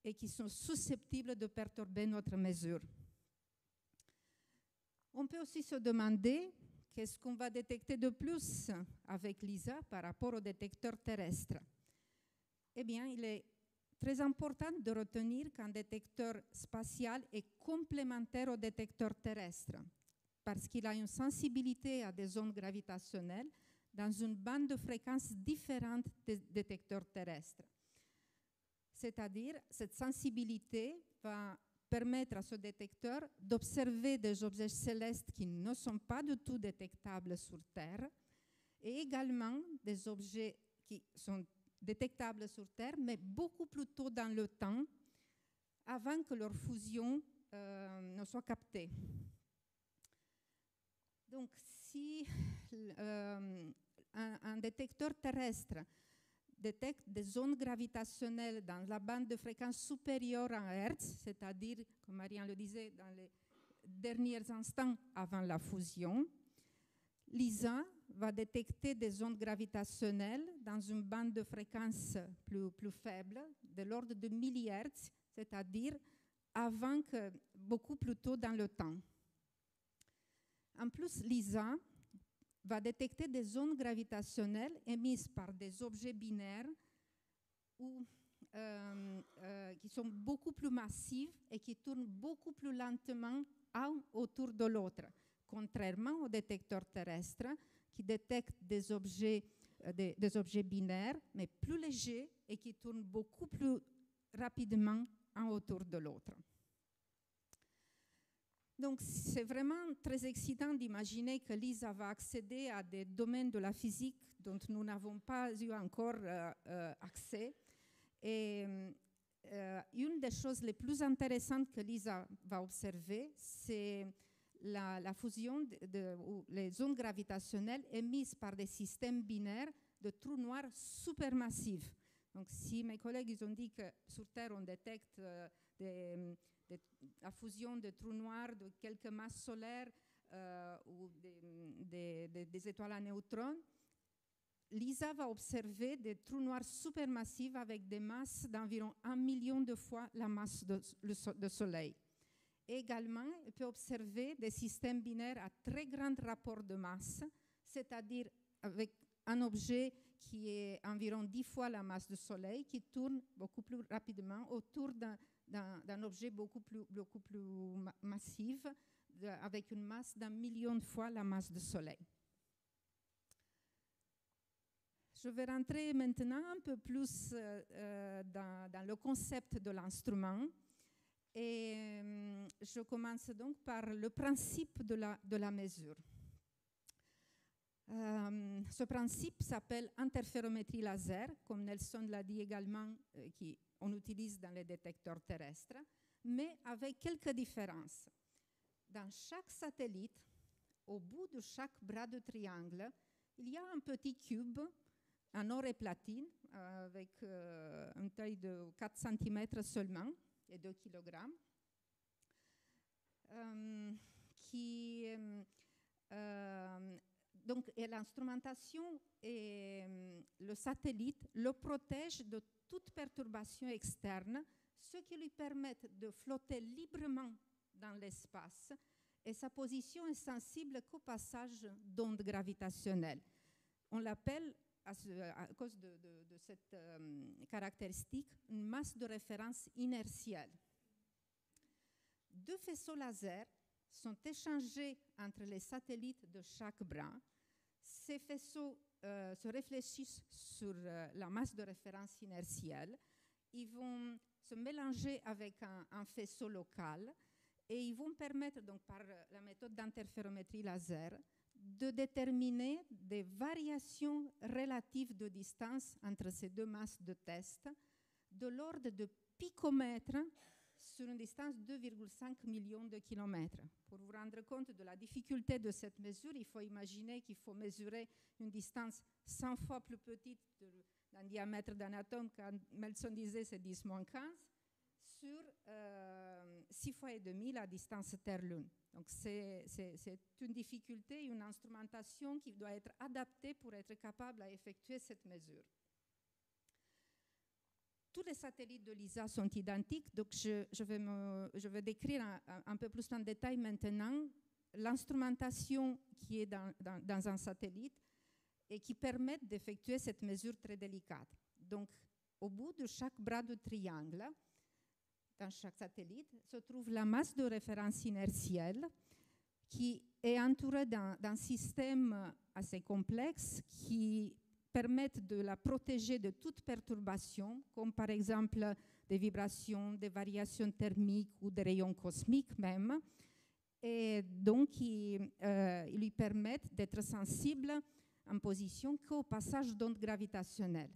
et qui sont susceptibles de perturber notre mesure. On peut aussi se demander qu'est-ce qu'on va détecter de plus avec LISA par rapport au détecteur terrestre. Eh bien, il est très important de retenir qu'un détecteur spatial est complémentaire au détecteur terrestre parce qu'il a une sensibilité à des ondes gravitationnelles dans une bande de fréquences différente des détecteurs terrestres. C'est-à-dire, cette sensibilité va permettre à ce détecteur d'observer des objets célestes qui ne sont pas du tout détectables sur Terre et également des objets qui sont détectables sur Terre, mais beaucoup plus tôt dans le temps, avant que leur fusion ne soit capté. Donc, si un détecteur terrestre détecte des zones gravitationnelles dans la bande de fréquence supérieure à Hertz, c'est-à-dire, comme Marianne le disait, dans les derniers instants avant la fusion, LISA va détecter des zones gravitationnelles dans une bande de fréquence plus faible, de l'ordre de millihertz, c'est-à-dire beaucoup plus tôt dans le temps. En plus, LISA va détecter des zones gravitationnelles émises par des objets binaires qui sont beaucoup plus massifs et qui tournent beaucoup plus lentement un autour de l'autre, contrairement aux détecteurs terrestres qui détectent des objets binaires, mais plus légers et qui tournent beaucoup plus rapidement un autour de l'autre. Donc, c'est vraiment très excitant d'imaginer que LISA va accéder à des domaines de la physique dont nous n'avons pas eu encore accès. Et une des choses les plus intéressantes que LISA va observer, c'est la fusion ou les zones gravitationnelles émises par des systèmes binaires de trous noirs supermassifs. Donc, si mes collègues ils ont dit que sur Terre, on détecte la fusion de trous noirs de quelques masses solaires ou des étoiles à neutrons, LISA va observer des trous noirs supermassifs avec des masses d'environ 1 million de fois la masse du Soleil. Et également, on peut observer des systèmes binaires à très grand rapport de masse, c'est-à-dire avec un objet qui est environ 10 fois la masse du Soleil, qui tourne beaucoup plus rapidement autour d'un objet beaucoup plus massif, avec une masse d'1 million de fois la masse du Soleil. Je vais rentrer maintenant un peu plus dans le concept de l'instrument. Et je commence donc par le principe de la mesure. Ce principe s'appelle interférométrie laser, comme Nelson l'a dit également, qu'on utilise dans les détecteurs terrestres, mais avec quelques différences. Dans chaque satellite, au bout de chaque bras de triangle, il y a un petit cube en or et platine, avec une taille de 4 cm seulement, et 2 kg, donc, et l'instrumentation et le satellite le protègent de toute perturbation externe, ce qui lui permet de flotter librement dans l'espace, et sa position est sensible qu'au passage d'ondes gravitationnelles. On l'appelle, à cause de cette caractéristique, une masse de référence inertielle. 2 faisceaux laser sont échangés entre les satellites de chaque bras. Ces faisceaux se réfléchissent sur la masse de référence inertielle. Ils vont se mélanger avec un faisceau local et ils vont permettre, donc, par la méthode d'interférométrie laser, de déterminer des variations relatives de distance entre ces 2 masses de test de l'ordre de picomètres sur une distance de 2,5 millions de kilomètres. Pour vous rendre compte de la difficulté de cette mesure, il faut imaginer qu'il faut mesurer une distance 100 fois plus petite d'un diamètre d'un atome, quand Nelson disait c'est 10-15, sur 6 fois et demi la distance Terre-Lune. Donc c'est une difficulté, une instrumentation qui doit être adaptée pour être capable d'effectuer cette mesure. Tous les satellites de LISA sont identiques, donc je vais décrire un peu plus en détail maintenant l'instrumentation qui est dans un satellite et qui permet d'effectuer cette mesure très délicate. Donc, au bout de chaque bras de triangle, dans chaque satellite, se trouve la masse de référence inertielle qui est entourée d'un système assez complexe qui permettent de la protéger de toute perturbation, comme par exemple des vibrations, des variations thermiques ou des rayons cosmiques même, et donc ils lui permettent d'être sensible en position qu'au passage d'ondes gravitationnelles.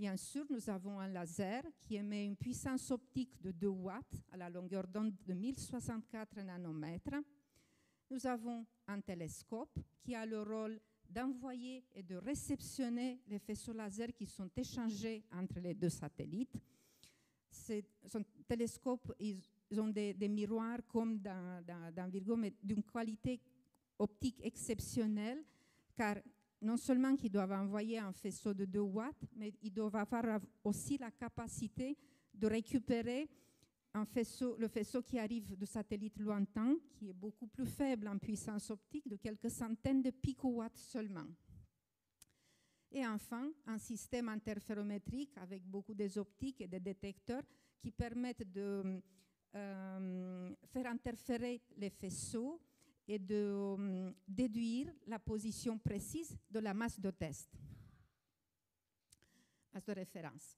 Bien sûr, nous avons un laser qui émet une puissance optique de 2 watts à la longueur d'onde de 1064 nanomètres. Nous avons un télescope qui a le rôle d'envoyer et de réceptionner les faisceaux laser qui sont échangés entre les 2 satellites. Ces télescopes, ils ont des miroirs comme dans Virgo, mais d'une qualité optique exceptionnelle, car non seulement qu'ils doivent envoyer un faisceau de 2 watts, mais ils doivent avoir aussi la capacité de récupérer le faisceau qui arrive de satellites lointains, qui est beaucoup plus faible en puissance optique, de quelques centaines de picowatts seulement. Et enfin, un système interférométrique avec beaucoup des optiques et des détecteurs qui permettent de faire interférer les faisceaux et de déduire la position précise de la masse de test, masse de référence.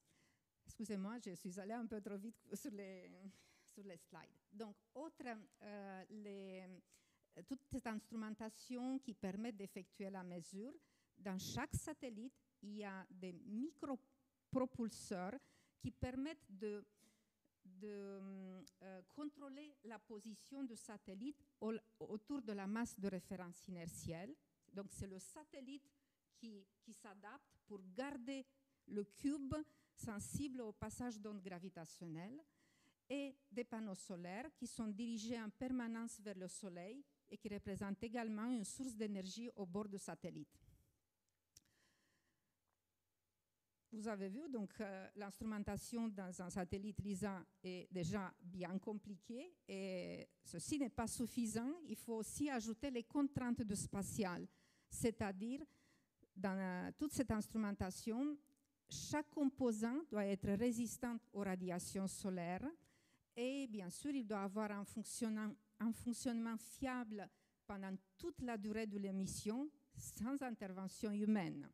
Excusez-moi, je suis allée un peu trop vite sur les slides. Donc, toute cette instrumentation qui permet d'effectuer la mesure, dans chaque satellite, il y a des micropropulseurs qui permettent de contrôler la position du satellite autour de la masse de référence inertielle. Donc, c'est le satellite qui s'adapte pour garder le cube sensible au passage d'ondes gravitationnelles, et des panneaux solaires qui sont dirigés en permanence vers le Soleil et qui représentent également une source d'énergie au bord du satellite. Vous avez vu, donc, l'instrumentation dans un satellite LISA est déjà bien compliquée, et ceci n'est pas suffisant. Il faut aussi ajouter les contraintes du spatial, c'est-à-dire, dans toute cette instrumentation, chaque composant doit être résistant aux radiations solaires, et bien sûr, il doit avoir un fonctionnement fiable pendant toute la durée de l'émission, sans intervention humaine.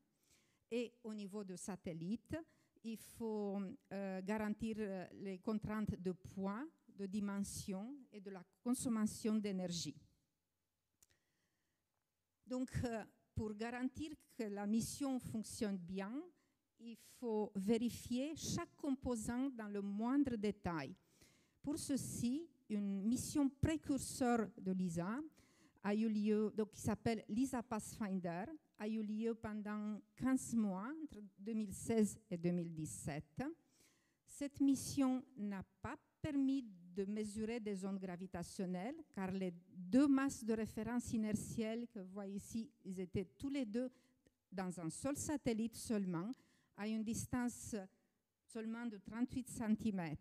Et au niveau de satellite, il faut garantir les contraintes de poids, de dimension et de la consommation d'énergie. Donc, pour garantir que la mission fonctionne bien, il faut vérifier chaque composant dans le moindre détail. Pour ceci, une mission précurseur de LISA a eu lieu, donc qui s'appelle LISA Pathfinder, a eu lieu pendant 15 mois, entre 2016 et 2017. Cette mission n'a pas permis de mesurer des ondes gravitationnelles, car les 2 masses de référence inertielles que vous voyez ici, ils étaient tous les 2 dans un seul satellite seulement, à une distance seulement de 38 cm.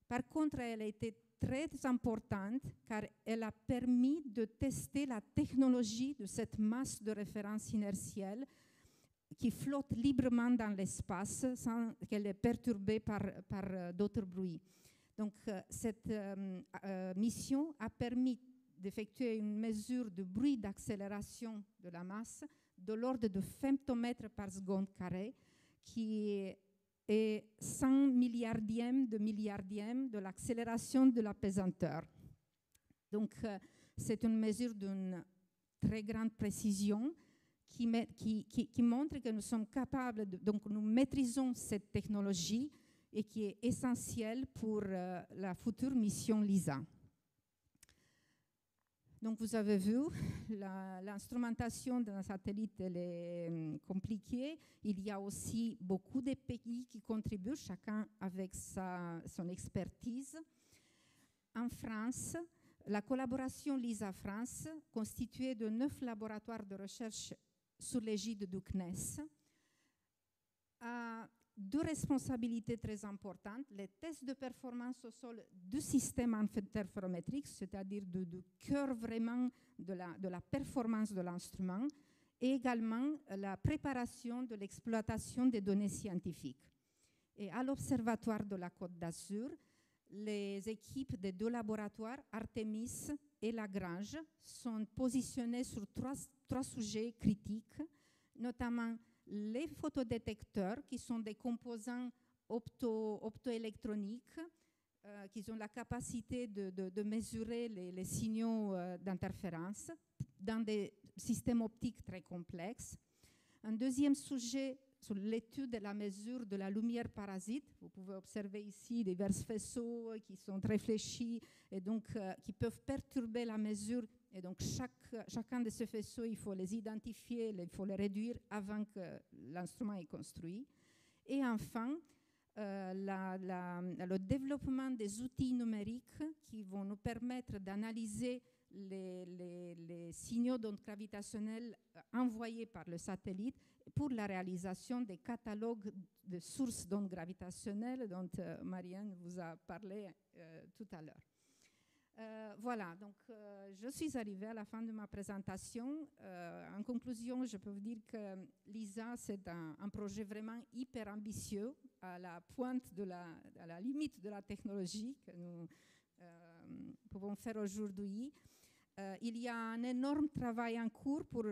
Par contre, elle a été très importante car elle a permis de tester la technologie de cette masse de référence inertielle qui flotte librement dans l'espace sans qu'elle est perturbée par d'autres bruits. Donc, cette mission a permis d'effectuer une mesure de bruit d'accélération de la masse de l'ordre de femtomètres par seconde carré, qui est 100 milliardième de l'accélération de la pesanteur. Donc, c'est une mesure d'une très grande précision qui montre que nous sommes capables, donc nous maîtrisons cette technologie et qui est essentielle pour la future mission LISA. Donc, vous avez vu, l'instrumentation d'un satellite, elle est compliquée. Il y a aussi beaucoup de pays qui contribuent, chacun avec son expertise. En France, la collaboration LISA France, constituée de 9 laboratoires de recherche sous l'égide du CNES, a 2 responsabilités très importantes: les tests de performance au sol du système interférométrique, c'est-à-dire du cœur vraiment de la performance de l'instrument, et également la préparation de l'exploitation des données scientifiques. Et à l'Observatoire de la Côte d'Azur, les équipes des 2 laboratoires, Artemis et Lagrange, sont positionnées sur 3 sujets critiques, notamment les photodétecteurs, qui sont des composants optoélectroniques, qui ont la capacité de mesurer les signaux d'interférence dans des systèmes optiques très complexes. Un deuxième sujet sur l'étude et la mesure de la lumière parasite. Vous pouvez observer ici divers faisceaux qui sont réfléchis et donc qui peuvent perturber la mesure. Et donc chacun de ces faisceaux, il faut les identifier, il faut les réduire avant que l'instrument est construit. Et enfin, le développement des outils numériques qui vont nous permettre d'analyser les signaux d'ondes gravitationnelles envoyés par le satellite pour la réalisation des catalogues de sources d'ondes gravitationnelles dont Marianne vous a parlé tout à l'heure. Voilà, donc je suis arrivée à la fin de ma présentation. En conclusion, je peux vous dire que LISA, c'est un projet vraiment hyper ambitieux, à la pointe à la limite de la technologie que nous pouvons faire aujourd'hui. Il y a un énorme travail en cours pour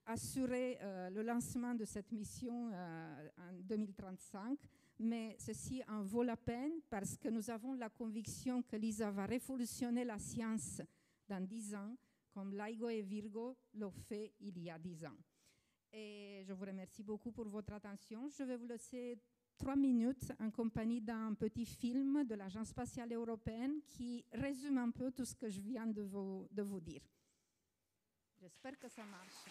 assurer le lancement de cette mission en 2035, mais ceci en vaut la peine parce que nous avons la conviction que LISA va révolutionner la science dans 10 ans, comme LIGO et Virgo l'ont fait il y a 10 ans. Et je vous remercie beaucoup pour votre attention. Je vais vous laisser 3 minutes en compagnie d'un petit film de l'Agence spatiale européenne qui résume un peu tout ce que je viens de vous dire. J'espère que ça marche.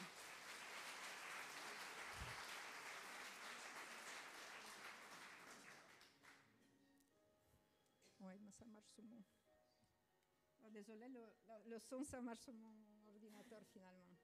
Oui, mais ça marche sur mon... Oh, désolé, le son, ça marche sur mon ordinateur finalement.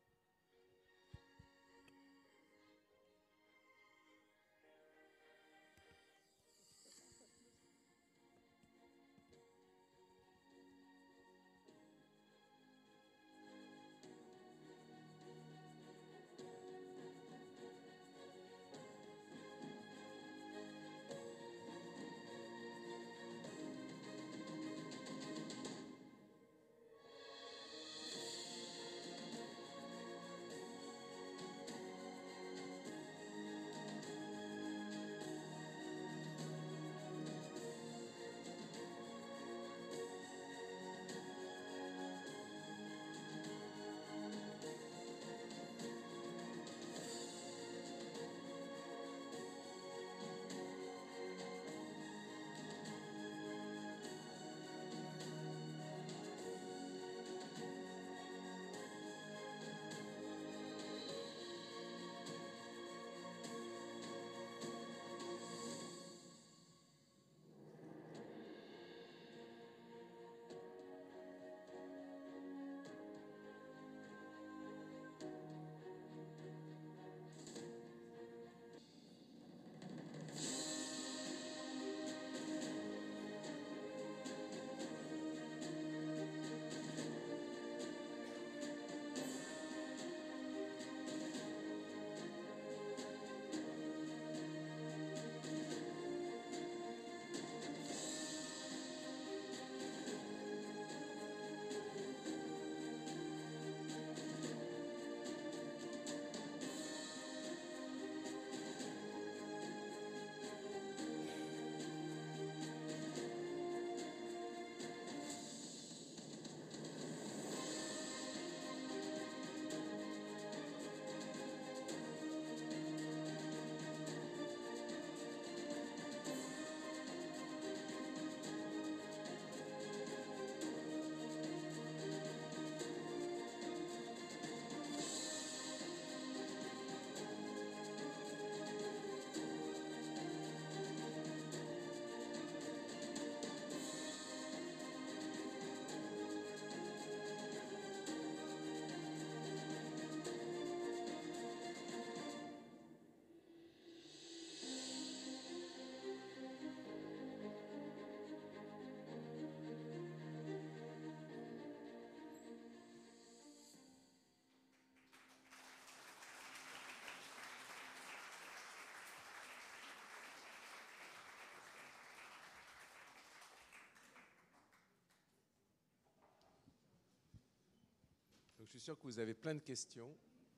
Donc, je suis sûr que vous avez plein de questions.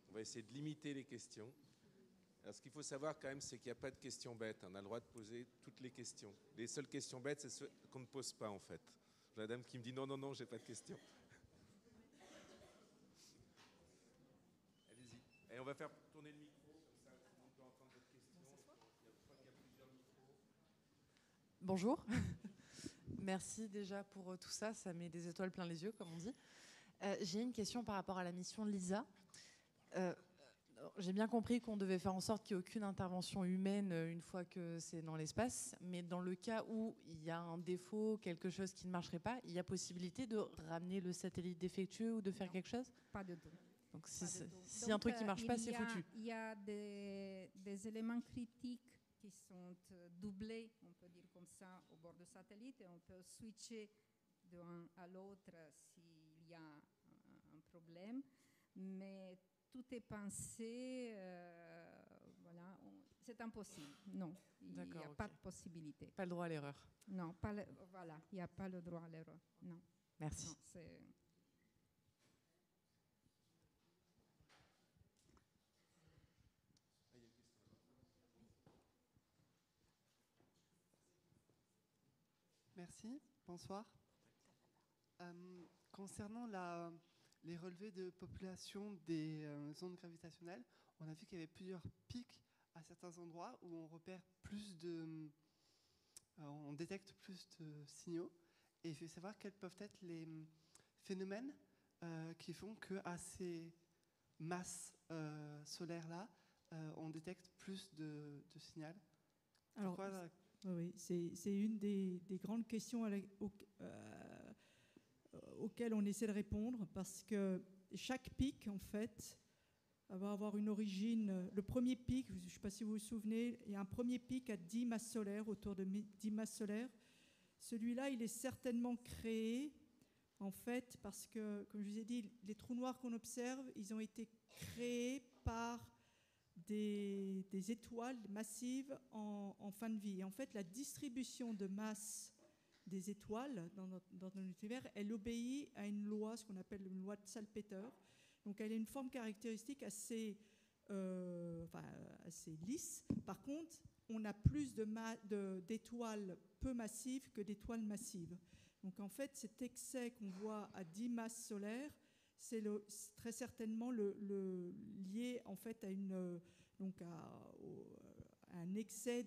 On va essayer de limiter les questions. Alors, ce qu'il faut savoir quand même, c'est qu'il n'y a pas de questions bêtes. On a le droit de poser toutes les questions. Les seules questions bêtes, c'est celles qu'on ne pose pas, en fait. J'ai la dame qui me dit non, non, non, j'ai pas de questions. Allez-y. Et on va faire tourner le micro, comme ça tout le monde peut entendre votre question. Bonjour. Merci déjà pour tout ça. Ça met des étoiles plein les yeux, comme on dit. J'ai une question par rapport à la mission LISA. J'ai bien compris qu'on devait faire en sorte qu'il n'y ait aucune intervention humaine une fois que c'est dans l'espace. Mais dans le cas où il y a un défaut, quelque chose qui ne marcherait pas, il y a possibilité de ramener le satellite défectueux ou de faire quelque chose? Pas du tout. Donc si un truc qui ne marche pas, c'est foutu. Il y a des éléments critiques qui sont doublés, on peut dire comme ça, au bord du satellite, et on peut switcher d'un à l'autre s'il y a un problème. Mais tout est pensé, voilà, c'est impossible. Non, il n'y a pas de possibilité. Pas le droit à l'erreur. Non, voilà, il n'y a pas le droit à l'erreur. Non. Merci. Non, Merci, bonsoir. Concernant les relevés de population des ondes gravitationnelles, on a vu qu'il y avait plusieurs pics à certains endroits où on repère on détecte plus de signaux. Et je veux savoir quels peuvent être les phénomènes qui font qu'à ces masses solaires-là, on détecte plus de signal. Alors, oui, c'est une des grandes questions auxquelles on essaie de répondre, parce que chaque pic, en fait, va avoir une origine. Le premier pic, je ne sais pas si vous vous souvenez, il y a un premier pic à 10 masses solaires, autour de 10 masses solaires. Celui-là, il est certainement créé, en fait, parce que, comme je vous ai dit, les trous noirs qu'on observe, ils ont été créés par des étoiles massives en fin de vie. Et en fait, la distribution de masse des étoiles dans notre univers, elle obéit à une loi, ce qu'on appelle une loi de Salpeter. Donc, elle a une forme caractéristique assez lisse. Par contre, on a plus d'étoiles peu massives que d'étoiles massives. Donc, en fait, cet excès qu'on voit à 10 masses solaires, c'est très certainement lié en fait à un excès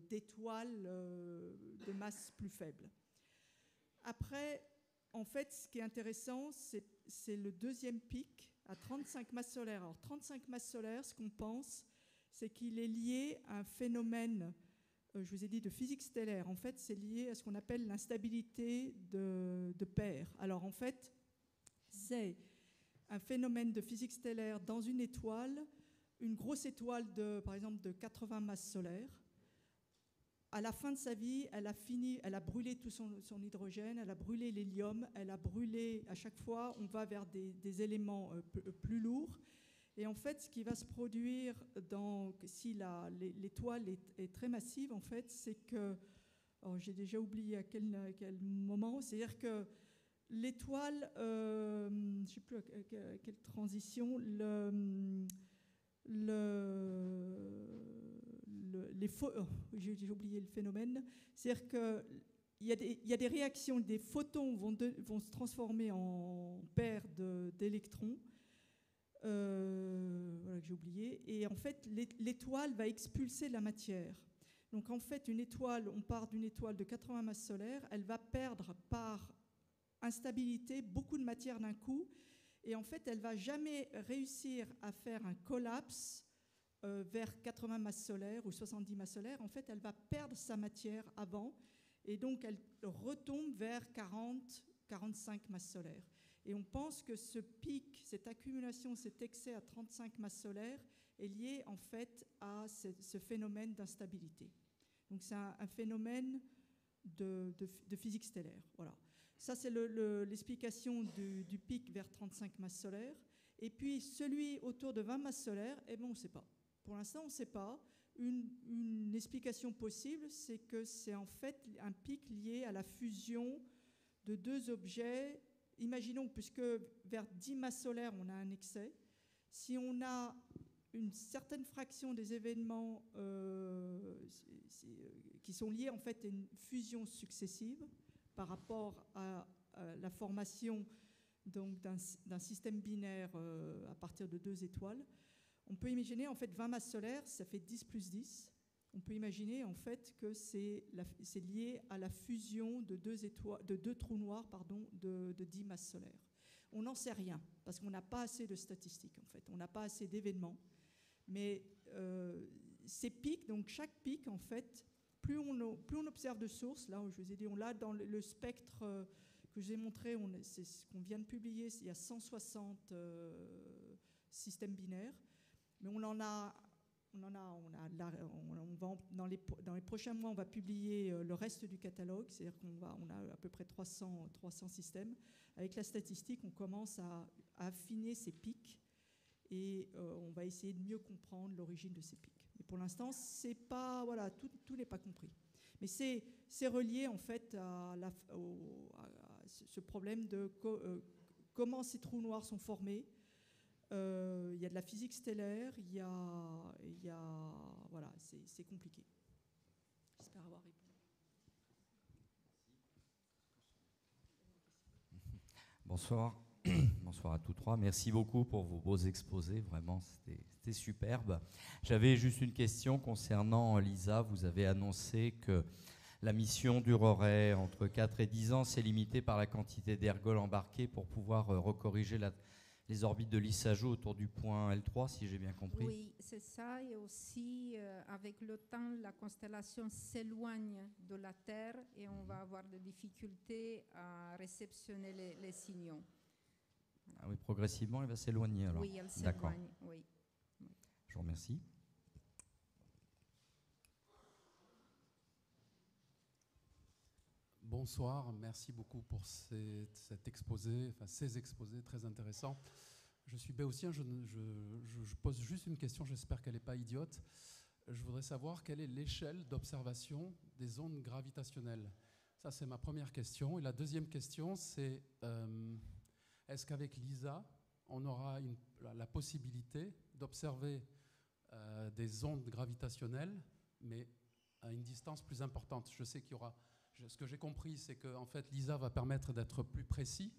d'étoiles de masse plus faible. Après, en fait, ce qui est intéressant, c'est le deuxième pic à 35 masses solaires. Alors, 35 masses solaires, ce qu'on pense, c'est qu'il est lié à un phénomène, je vous ai dit, de physique stellaire. En fait, c'est lié à ce qu'on appelle l'instabilité de paires. Alors, en fait, c'est un phénomène de physique stellaire dans une étoile, une grosse étoile par exemple de 80 masses solaires. À la fin de sa vie, elle a brûlé tout son hydrogène, elle a brûlé l'hélium, elle a brûlé, à chaque fois, on va vers des éléments plus lourds. Et en fait, ce qui va se produire si l'étoile est très massive, en fait, c'est que, j'ai déjà oublié à quel moment, c'est-à-dire que l'étoile, je ne sais plus à quelle transition, j'ai oublié le phénomène, c'est-à-dire qu'il y a des réactions, des photons vont se transformer en paires d'électrons, voilà que j'ai oublié, et en fait l'étoile va expulser la matière. Donc en fait on part d'une étoile de 80 masses solaires, elle va perdre par instabilité beaucoup de matière d'un coup, et en fait elle ne va jamais réussir à faire un collapse vers 80 masses solaires ou 70 masses solaires. En fait elle va perdre sa matière avant, et donc elle retombe vers 40-45 masses solaires. Et on pense que ce pic, cette accumulation, cet excès à 35 masses solaires est lié en fait à ce phénomène d'instabilité. Donc c'est un phénomène de physique stellaire. Voilà. Ça, c'est l'explication du pic vers 35 masses solaires. Et puis celui autour de 20 masses solaires, on ne sait pas. Pour l'instant, on ne sait pas. Une explication possible, c'est que c'est en fait un pic lié à la fusion de deux objets. Imaginons, puisque vers 10 masses solaires, on a un excès, si on a une certaine fraction des événements qui sont liés en fait à une fusion successive par rapport à la formation d'un système binaire à partir de deux étoiles, on peut imaginer en fait 20 masses solaires, ça fait 10 plus 10. on peut imaginer en fait que c'est lié à la fusion de deux trous noirs de 10 masses solaires. On n'en sait rien, parce qu'on n'a pas assez de statistiques en fait, on n'a pas assez d'événements. Mais ces pics, donc chaque pic en fait, plus on observe de sources, là je vous ai dit, on l'a dans le spectre que je vous ai montré, c'est ce qu'on vient de publier, il y a 160 systèmes binaires, mais dans les prochains mois, on va publier le reste du catalogue, c'est-à-dire qu'on a à peu près 300 systèmes. Avec la statistique, on commence à affiner ces pics et on va essayer de mieux comprendre l'origine de ces pics. Mais pour l'instant, c'est pas, voilà, tout n'est pas compris. Mais c'est relié en fait à ce problème de comment ces trous noirs sont formés. Il y a de la physique stellaire, voilà, c'est compliqué. J'espère avoir répondu. Bonsoir. Bonsoir à tous trois. Merci beaucoup pour vos beaux exposés. Vraiment, c'était superbe. J'avais juste une question concernant LISA. Vous avez annoncé que la mission durerait entre 4 et 10 ans. C'est limité par la quantité d'ergols embarqués pour pouvoir recorriger les orbites de Lissajous autour du point L3, si j'ai bien compris. Oui, c'est ça. Et aussi, avec le temps, la constellation s'éloigne de la Terre et on va avoir des difficultés à réceptionner les signaux. Ah oui, progressivement, elle va s'éloigner alors. Oui, elle s'éloigne, oui. Je vous remercie. Bonsoir, merci beaucoup pour cet exposé, enfin ces exposés très intéressants. Je suis béotien, je pose juste une question, j'espère qu'elle n'est pas idiote. Je voudrais savoir quelle est l'échelle d'observation des ondes gravitationnelles. Ça, c'est ma première question. Et la deuxième question, c'est est-ce qu'avec LISA, on aura la possibilité d'observer des ondes gravitationnelles, mais à une distance plus importante? Je sais qu'il y aura... Ce que j'ai compris, c'est que en fait, LISA va permettre d'être plus précis,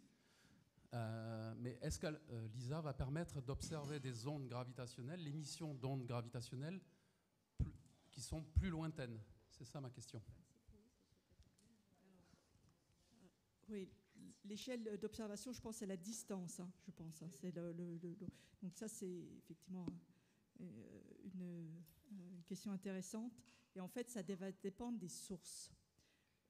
mais est-ce que LISA va permettre d'observer des ondes gravitationnelles, l'émission d'ondes gravitationnelles qui sont plus lointaines? C'est ça ma question. Oui, l'échelle d'observation, je pense, c'est la distance. Je pense. C'est donc ça, c'est effectivement une question intéressante. Et en fait, ça va dépendre des sources.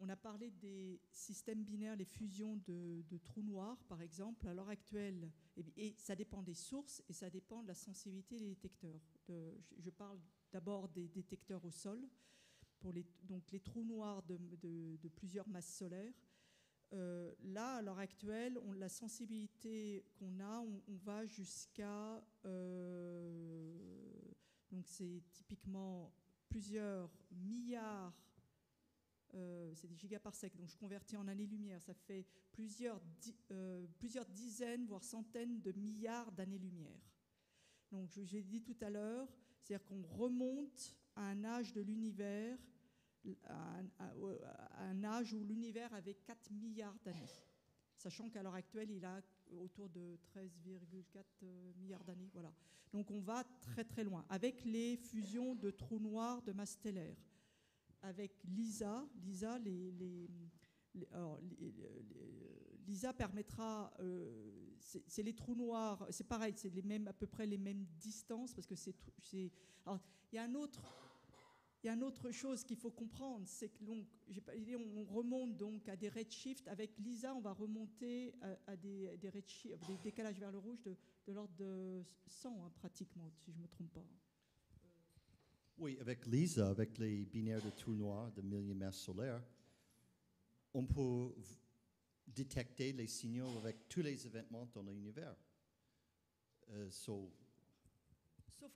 On a parlé des systèmes binaires, les fusions de trous noirs, par exemple. À l'heure actuelle, et ça dépend des sources et ça dépend de la sensibilité des détecteurs. Je parle d'abord des détecteurs au sol, donc les trous noirs de plusieurs masses solaires. Là, à l'heure actuelle, la sensibilité qu'on a, on va jusqu'à... donc c'est typiquement plusieurs milliards... c'est des gigaparsecs, donc je convertis en années-lumière. Ça fait plusieurs dizaines, voire centaines de milliards d'années-lumière. Donc, j'ai dit tout à l'heure, c'est-à-dire qu'on remonte à un âge de l'univers, à un âge où l'univers avait 4 milliards d'années. Sachant qu'à l'heure actuelle, il a autour de 13,4 milliards d'années. Voilà. Donc, on va très très loin, avec les fusions de trous noirs de masse stellaire. Avec LISA, LISA permettra, c'est les trous noirs, c'est pareil, c'est à peu près les mêmes distances, parce que alors, il y a une autre chose qu'il faut comprendre, c'est que donc, on remonte donc à des redshifts. Avec LISA, on va remonter à des redshifts, des décalages vers le rouge de l'ordre de 100, pratiquement, si je ne me trompe pas. Oui, avec LISA, avec les binaires de trous noirs de milliers de masses solaires, on peut détecter les signaux avec tous les événements dans l'univers. Sauf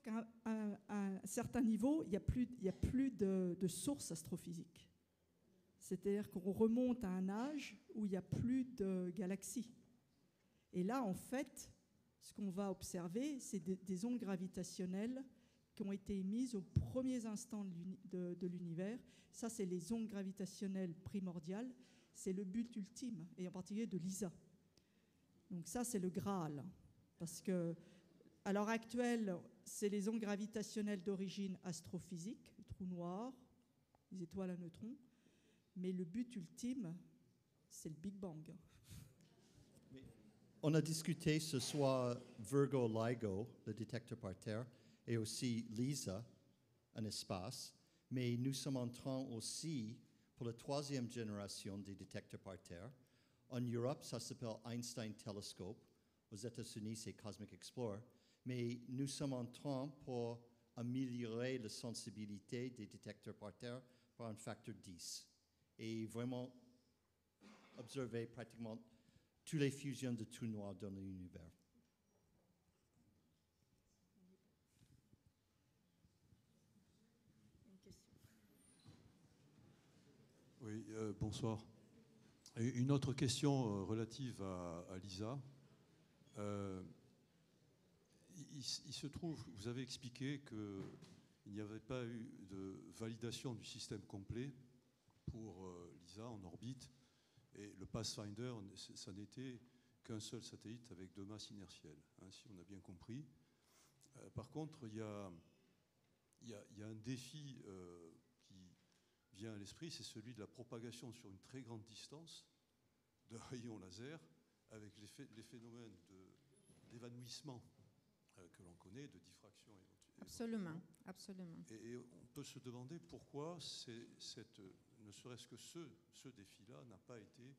qu'à un certain niveau, il n'y a plus de sources astrophysiques. C'est-à-dire qu'on remonte à un âge où il n'y a plus de galaxies. Et là, en fait, ce qu'on va observer, c'est des ondes gravitationnelles qui ont été émises aux premiers instants de l'univers. Ça, c'est les ondes gravitationnelles primordiales. C'est le but ultime, et en particulier de LISA. Donc ça, c'est le Graal. Parce que, à l'heure actuelle, c'est les ondes gravitationnelles d'origine astrophysique, trous noirs, les étoiles à neutrons. Mais le but ultime, c'est le Big Bang. On a discuté ce soir Virgo LIGO, le détecteur par terre, et aussi LISA, un espace. Mais nous sommes en train aussi, pour la 3e génération des détecteurs par terre, en Europe, ça s'appelle Einstein Telescope. Aux États-Unis, c'est Cosmic Explorer. Mais nous sommes en train pour améliorer la sensibilité des détecteurs par terre par un facteur 10. Et vraiment observer pratiquement toutes les fusions de trous noirs dans l'univers. Oui, bonsoir. Et une autre question relative à LISA. Il se trouve, vous avez expliqué qu'il n'y avait pas eu de validation du système complet pour LISA en orbite. Et le Pathfinder, ça n'était qu'un seul satellite avec 2 masses inertielles, hein, si on a bien compris. Par contre, il y a un défi qui vient à l'esprit, c'est celui de la propagation sur une très grande distance de rayons laser, avec les phénomènes d'évanouissement que l'on connaît, de diffraction. Absolument, absolument. Et on peut se demander pourquoi ne serait-ce que ce défi-là n'a pas été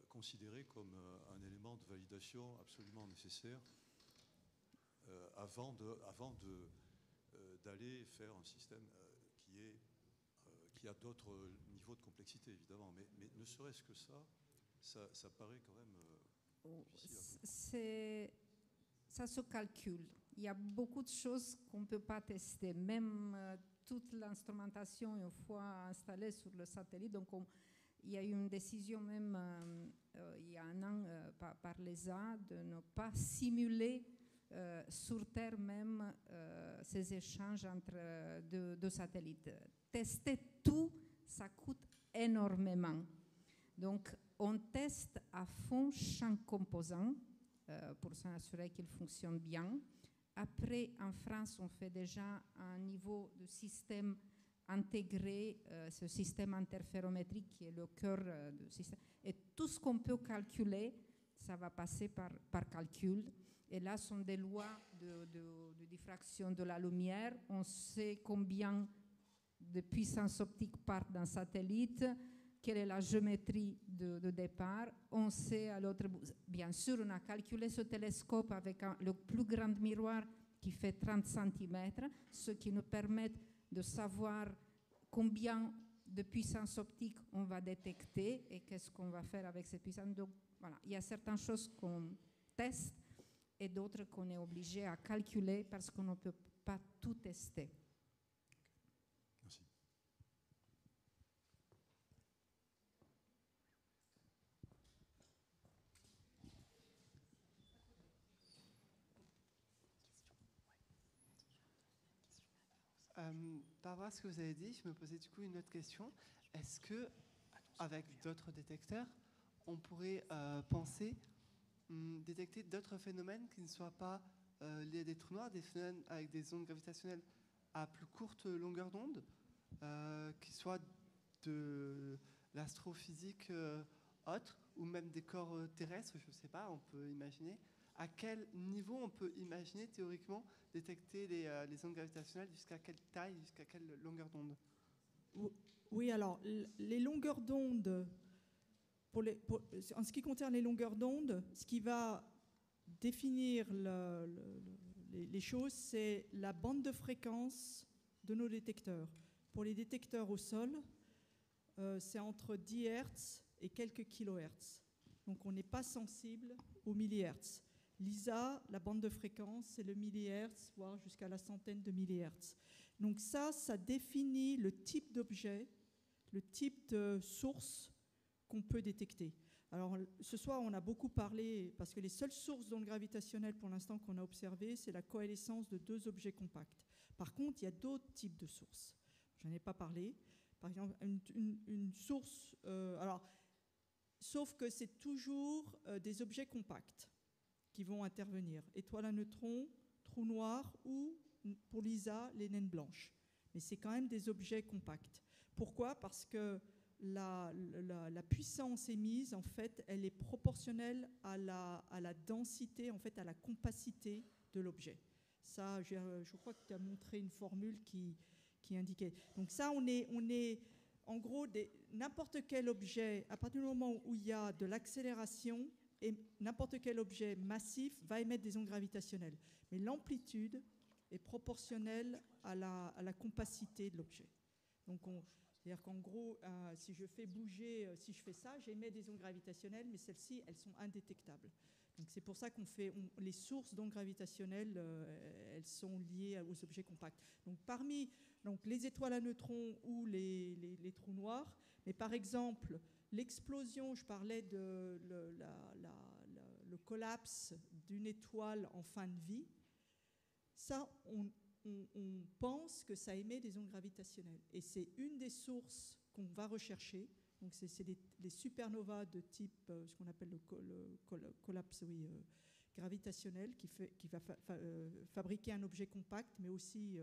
considéré comme un élément de validation absolument nécessaire avant d'aller faire un système qui a d'autres niveaux de complexité, évidemment. Mais ne serait-ce que ça paraît quand même difficile. Ça se calcule. Il y a beaucoup de choses qu'on ne peut pas tester, même toute l'instrumentation une fois installée sur le satellite. Donc, il y a eu une décision même il y a un an par l'ESA de ne pas simuler sur Terre même ces échanges entre deux satellites. Tester tout, ça coûte énormément. Donc, on teste à fond chaque composant pour s'assurer qu'il fonctionne bien. Après, en France, on fait déjà un niveau de système intégré, ce système interférométrique qui est le cœur du système. Et tout ce qu'on peut calculer, ça va passer par calcul. Et là, ce sont des lois de diffraction de la lumière. On sait combien de puissance optique part d'un satellite, quelle est la géométrie de départ. On sait à l'autre bout. Bien sûr, on a calculé ce télescope avec le plus grand miroir qui fait 30 cm, ce qui nous permet de savoir combien de puissance optique on va détecter et qu'est-ce qu'on va faire avec ces puissances. Donc, voilà, il y a certaines choses qu'on teste et d'autres qu'on est obligé à calculer parce qu'on ne peut pas tout tester. Merci. Par rapport à ce que vous avez dit, je me posais du coup une autre question. Est-ce que, avec d'autres détecteurs, on pourrait penser détecter d'autres phénomènes qui ne soient pas liés à des trous noirs, des phénomènes avec des ondes gravitationnelles à plus courte longueur d'onde, qui soient de l'astrophysique autre, ou même des corps terrestres, je ne sais pas, on peut imaginer. À quel niveau on peut imaginer théoriquement détecter les ondes gravitationnelles, jusqu'à quelle taille, jusqu'à quelle longueur d'onde? Oui, alors les longueurs d'onde, en ce qui concerne les longueurs d'onde, ce qui va définir les choses, c'est la bande de fréquence de nos détecteurs. Pour les détecteurs au sol, c'est entre 10 Hz et quelques kilohertz. Donc on n'est pas sensible aux millihertz. LISA, la bande de fréquence, c'est le millihertz, voire jusqu'à la centaine de millihertz. Donc ça définit le type d'objet, le type de source qu'on peut détecter. Alors ce soir, on a beaucoup parlé, parce que les seules sources d'ondes gravitationnelles pour l'instant qu'on a observées, c'est la coalescence de 2 objets compacts. Par contre, il y a d'autres types de sources. Je n'en ai pas parlé. Par exemple, une source... sauf que c'est toujours des objets compacts qui vont intervenir. Étoiles à neutrons, trous noirs ou pour l'ISA, les naines blanches. Mais c'est quand même des objets compacts. Pourquoi? Parce que la puissance émise, en fait, elle est proportionnelle à la densité, en fait, à la compacité de l'objet. Ça, je crois que tu as montré une formule qui indiquait. Donc ça, on est en gros, n'importe quel objet, à partir du moment où il y a de l'accélération, et n'importe quel objet massif va émettre des ondes gravitationnelles. Mais l'amplitude est proportionnelle à la compacité de l'objet. Donc, c'est-à-dire qu'en gros, si je fais bouger, si je fais ça, j'émets des ondes gravitationnelles, mais celles-ci, elles sont indétectables. Donc, c'est pour ça qu'on fait les sources d'ondes gravitationnelles, elles sont liées aux objets compacts. Donc, parmi les étoiles à neutrons ou les trous noirs, mais par exemple, l'explosion, je parlais de le collapse d'une étoile en fin de vie, ça, on pense que ça émet des ondes gravitationnelles. Et c'est une des sources qu'on va rechercher. Donc, c'est les supernovas de type, ce qu'on appelle le collapse gravitationnel, qui va fabriquer un objet compact, mais aussi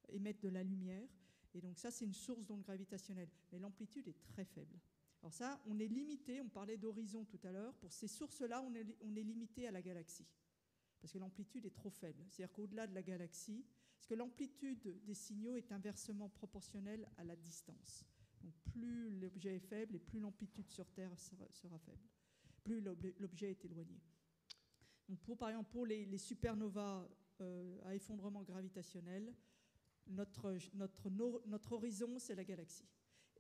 émettre de la lumière. Et donc, ça, c'est une source d'ondes gravitationnelles. Mais l'amplitude est très faible. Alors ça, on est limité, on parlait d'horizon tout à l'heure, pour ces sources-là, on est limité à la galaxie, parce que l'amplitude est trop faible. C'est-à-dire qu'au-delà de la galaxie, parce que l'amplitude des signaux est inversement proportionnelle à la distance. Donc plus l'objet est faible et plus l'amplitude sur Terre sera faible, plus l'objet est éloigné. Donc par exemple, pour les supernovas à effondrement gravitationnel, notre horizon, c'est la galaxie.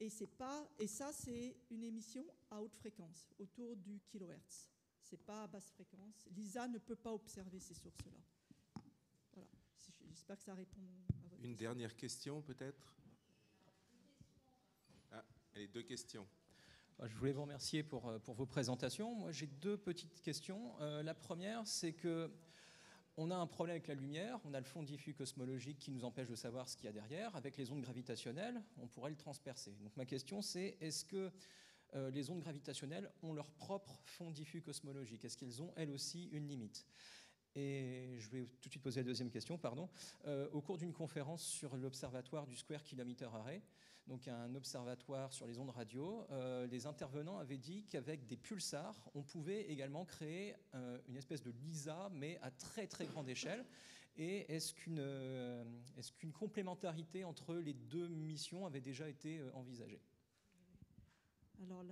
Et ça, c'est une émission à haute fréquence, autour du kilohertz. Ce n'est pas à basse fréquence. L'ISA ne peut pas observer ces sources-là. Voilà. J'espère que ça répond à votre question. Une dernière question, peut-être? Ah, allez, 2 questions. Je voulais vous remercier pour vos présentations. Moi, j'ai 2 petites questions. La première, c'est que on a un problème avec la lumière, on a le fond diffus cosmologique qui nous empêche de savoir ce qu'il y a derrière. Avec les ondes gravitationnelles, on pourrait le transpercer. Donc ma question c'est, est-ce que les ondes gravitationnelles ont leur propre fond diffus cosmologique? Est-ce qu'elles ont elles aussi une limite? Et je vais tout de suite poser la deuxième question, pardon. Au cours d'une conférence sur l'observatoire du Square Kilometer Array, donc un observatoire sur les ondes radio, les intervenants avaient dit qu'avec des pulsars, on pouvait également créer une espèce de LISA, mais à très très grande échelle. Et est-ce qu'une complémentarité entre les 2 missions avait déjà été envisagée? Alors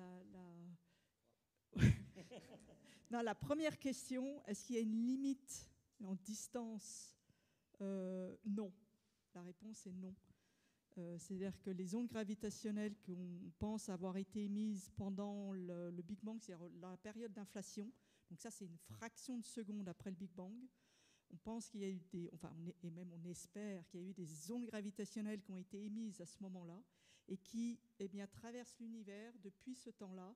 la première question, est-ce qu'il y a une limite en distance? Non. La réponse est non. C'est-à-dire que les ondes gravitationnelles qu'on pense avoir été émises pendant le Big Bang, c'est-à-dire la période d'inflation, donc ça c'est une fraction de seconde après le Big Bang, on pense qu'il y a eu et même on espère qu'il y a eu des ondes gravitationnelles qui ont été émises à ce moment-là et qui traversent l'univers depuis ce temps-là.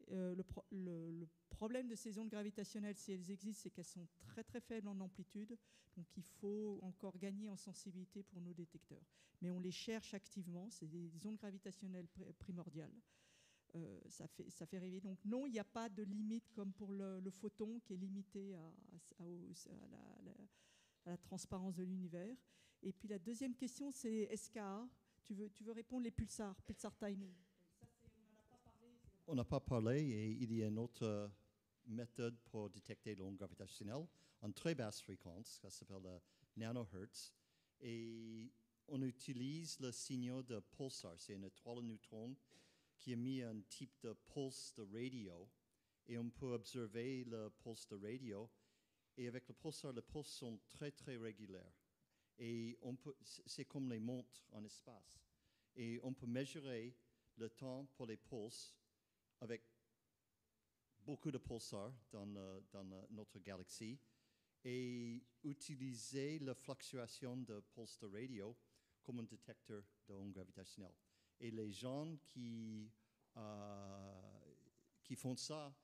Le problème de ces ondes gravitationnelles, si elles existent, c'est qu'elles sont très très faibles en amplitude, donc il faut encore gagner en sensibilité pour nos détecteurs. Mais on les cherche activement, c'est des ondes gravitationnelles primordiales. Ça fait rêver. Donc non, il n'y a pas de limite comme pour le photon qui est limité à la transparence de l'univers. Et puis la deuxième question, c'est SKA. Tu veux répondre les pulsar timing? On n'a pas parlé et il y a une autre méthode pour détecter l'onde gravitationnelle en très basse fréquence, ça s'appelle le nanohertz. Et on utilise le signal de pulsar, c'est une étoile à neutrons qui émet un type de pulse de radio. Et on peut observer le pulse de radio. Et avec le pulsar, les pulses sont très très régulières. Et c'est comme les montres en espace. Et on peut mesurer le temps pour les pulses avec beaucoup de pulsars dans notre galaxie et utiliser la fluctuation de pulse de radio comme un détecteur d'ondes gravitationnelles. Et les gens qui font ça,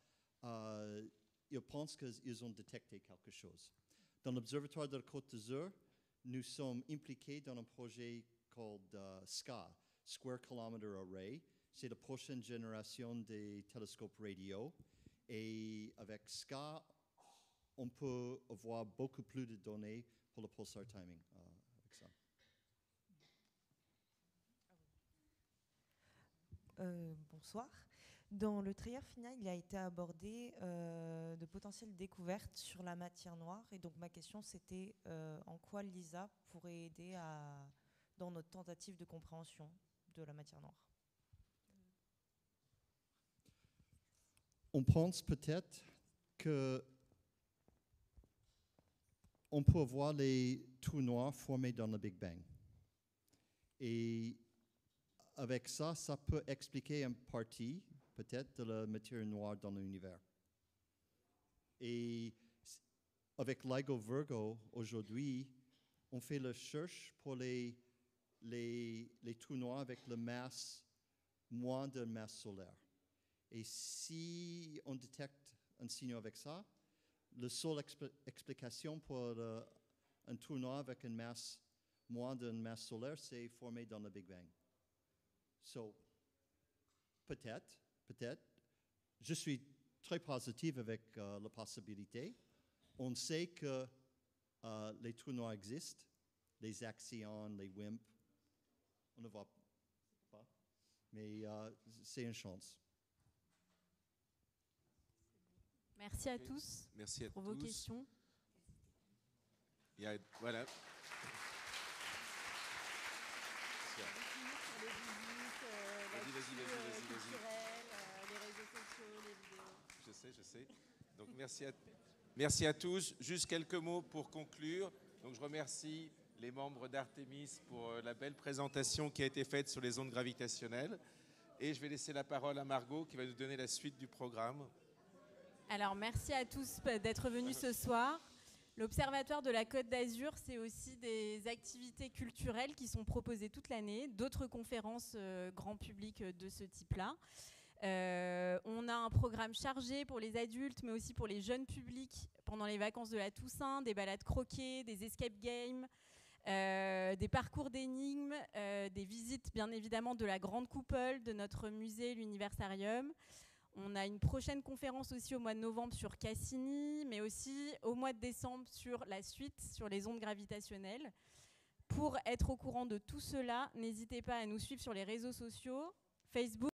ils pensent qu'ils ont détecté quelque chose. Dans l'Observatoire de la Côte d'Azur, nous sommes impliqués dans un projet called SKA, Square Kilometer Array. C'est la prochaine génération des télescopes radio. Et avec SKA, on peut avoir beaucoup plus de données pour le pulsar timing. Bonsoir. Dans le trailer final, il a été abordé de potentielles découvertes sur la matière noire. Et donc ma question, c'était en quoi l'ISA pourrait aider dans notre tentative de compréhension de la matière noire. On pense peut-être que on peut voir les trous noirs formés dans le Big Bang. Et avec ça, ça peut expliquer une partie, peut-être, de la matière noire dans l'univers. Et avec LIGO Virgo, aujourd'hui, on fait la recherche pour les trous noirs avec la masse moins de masse solaire. Et si on détecte un signal avec ça, la seule explication pour un trou noir avec une masse moins d'une masse solaire, c'est formé dans le Big Bang. So, peut-être, je suis très positif avec la possibilité. On sait que les trous noirs existent, les axions, les WIMP, on ne voit pas, mais c'est une chance. Merci à tous pour vos questions. Voilà. Vas-y. Les réseaux sociaux, les vidéos. Je sais. Donc merci à tous. Juste quelques mots pour conclure. Donc je remercie les membres d'Artemis pour la belle présentation qui a été faite sur les ondes gravitationnelles. Et je vais laisser la parole à Margot qui va nous donner la suite du programme. Alors, merci à tous d'être venus ce soir. L'Observatoire de la Côte d'Azur, c'est aussi des activités culturelles qui sont proposées toute l'année, d'autres conférences grand public de ce type-là. On a un programme chargé pour les adultes, mais aussi pour les jeunes publics pendant les vacances de la Toussaint, des balades croquées, des escape games, des parcours d'énigmes, des visites bien évidemment de la grande coupole de notre musée, l'Universarium. On a une prochaine conférence aussi au mois de novembre sur Cassini, mais aussi au mois de décembre sur la suite, sur les ondes gravitationnelles. Pour être au courant de tout cela, n'hésitez pas à nous suivre sur les réseaux sociaux, Facebook,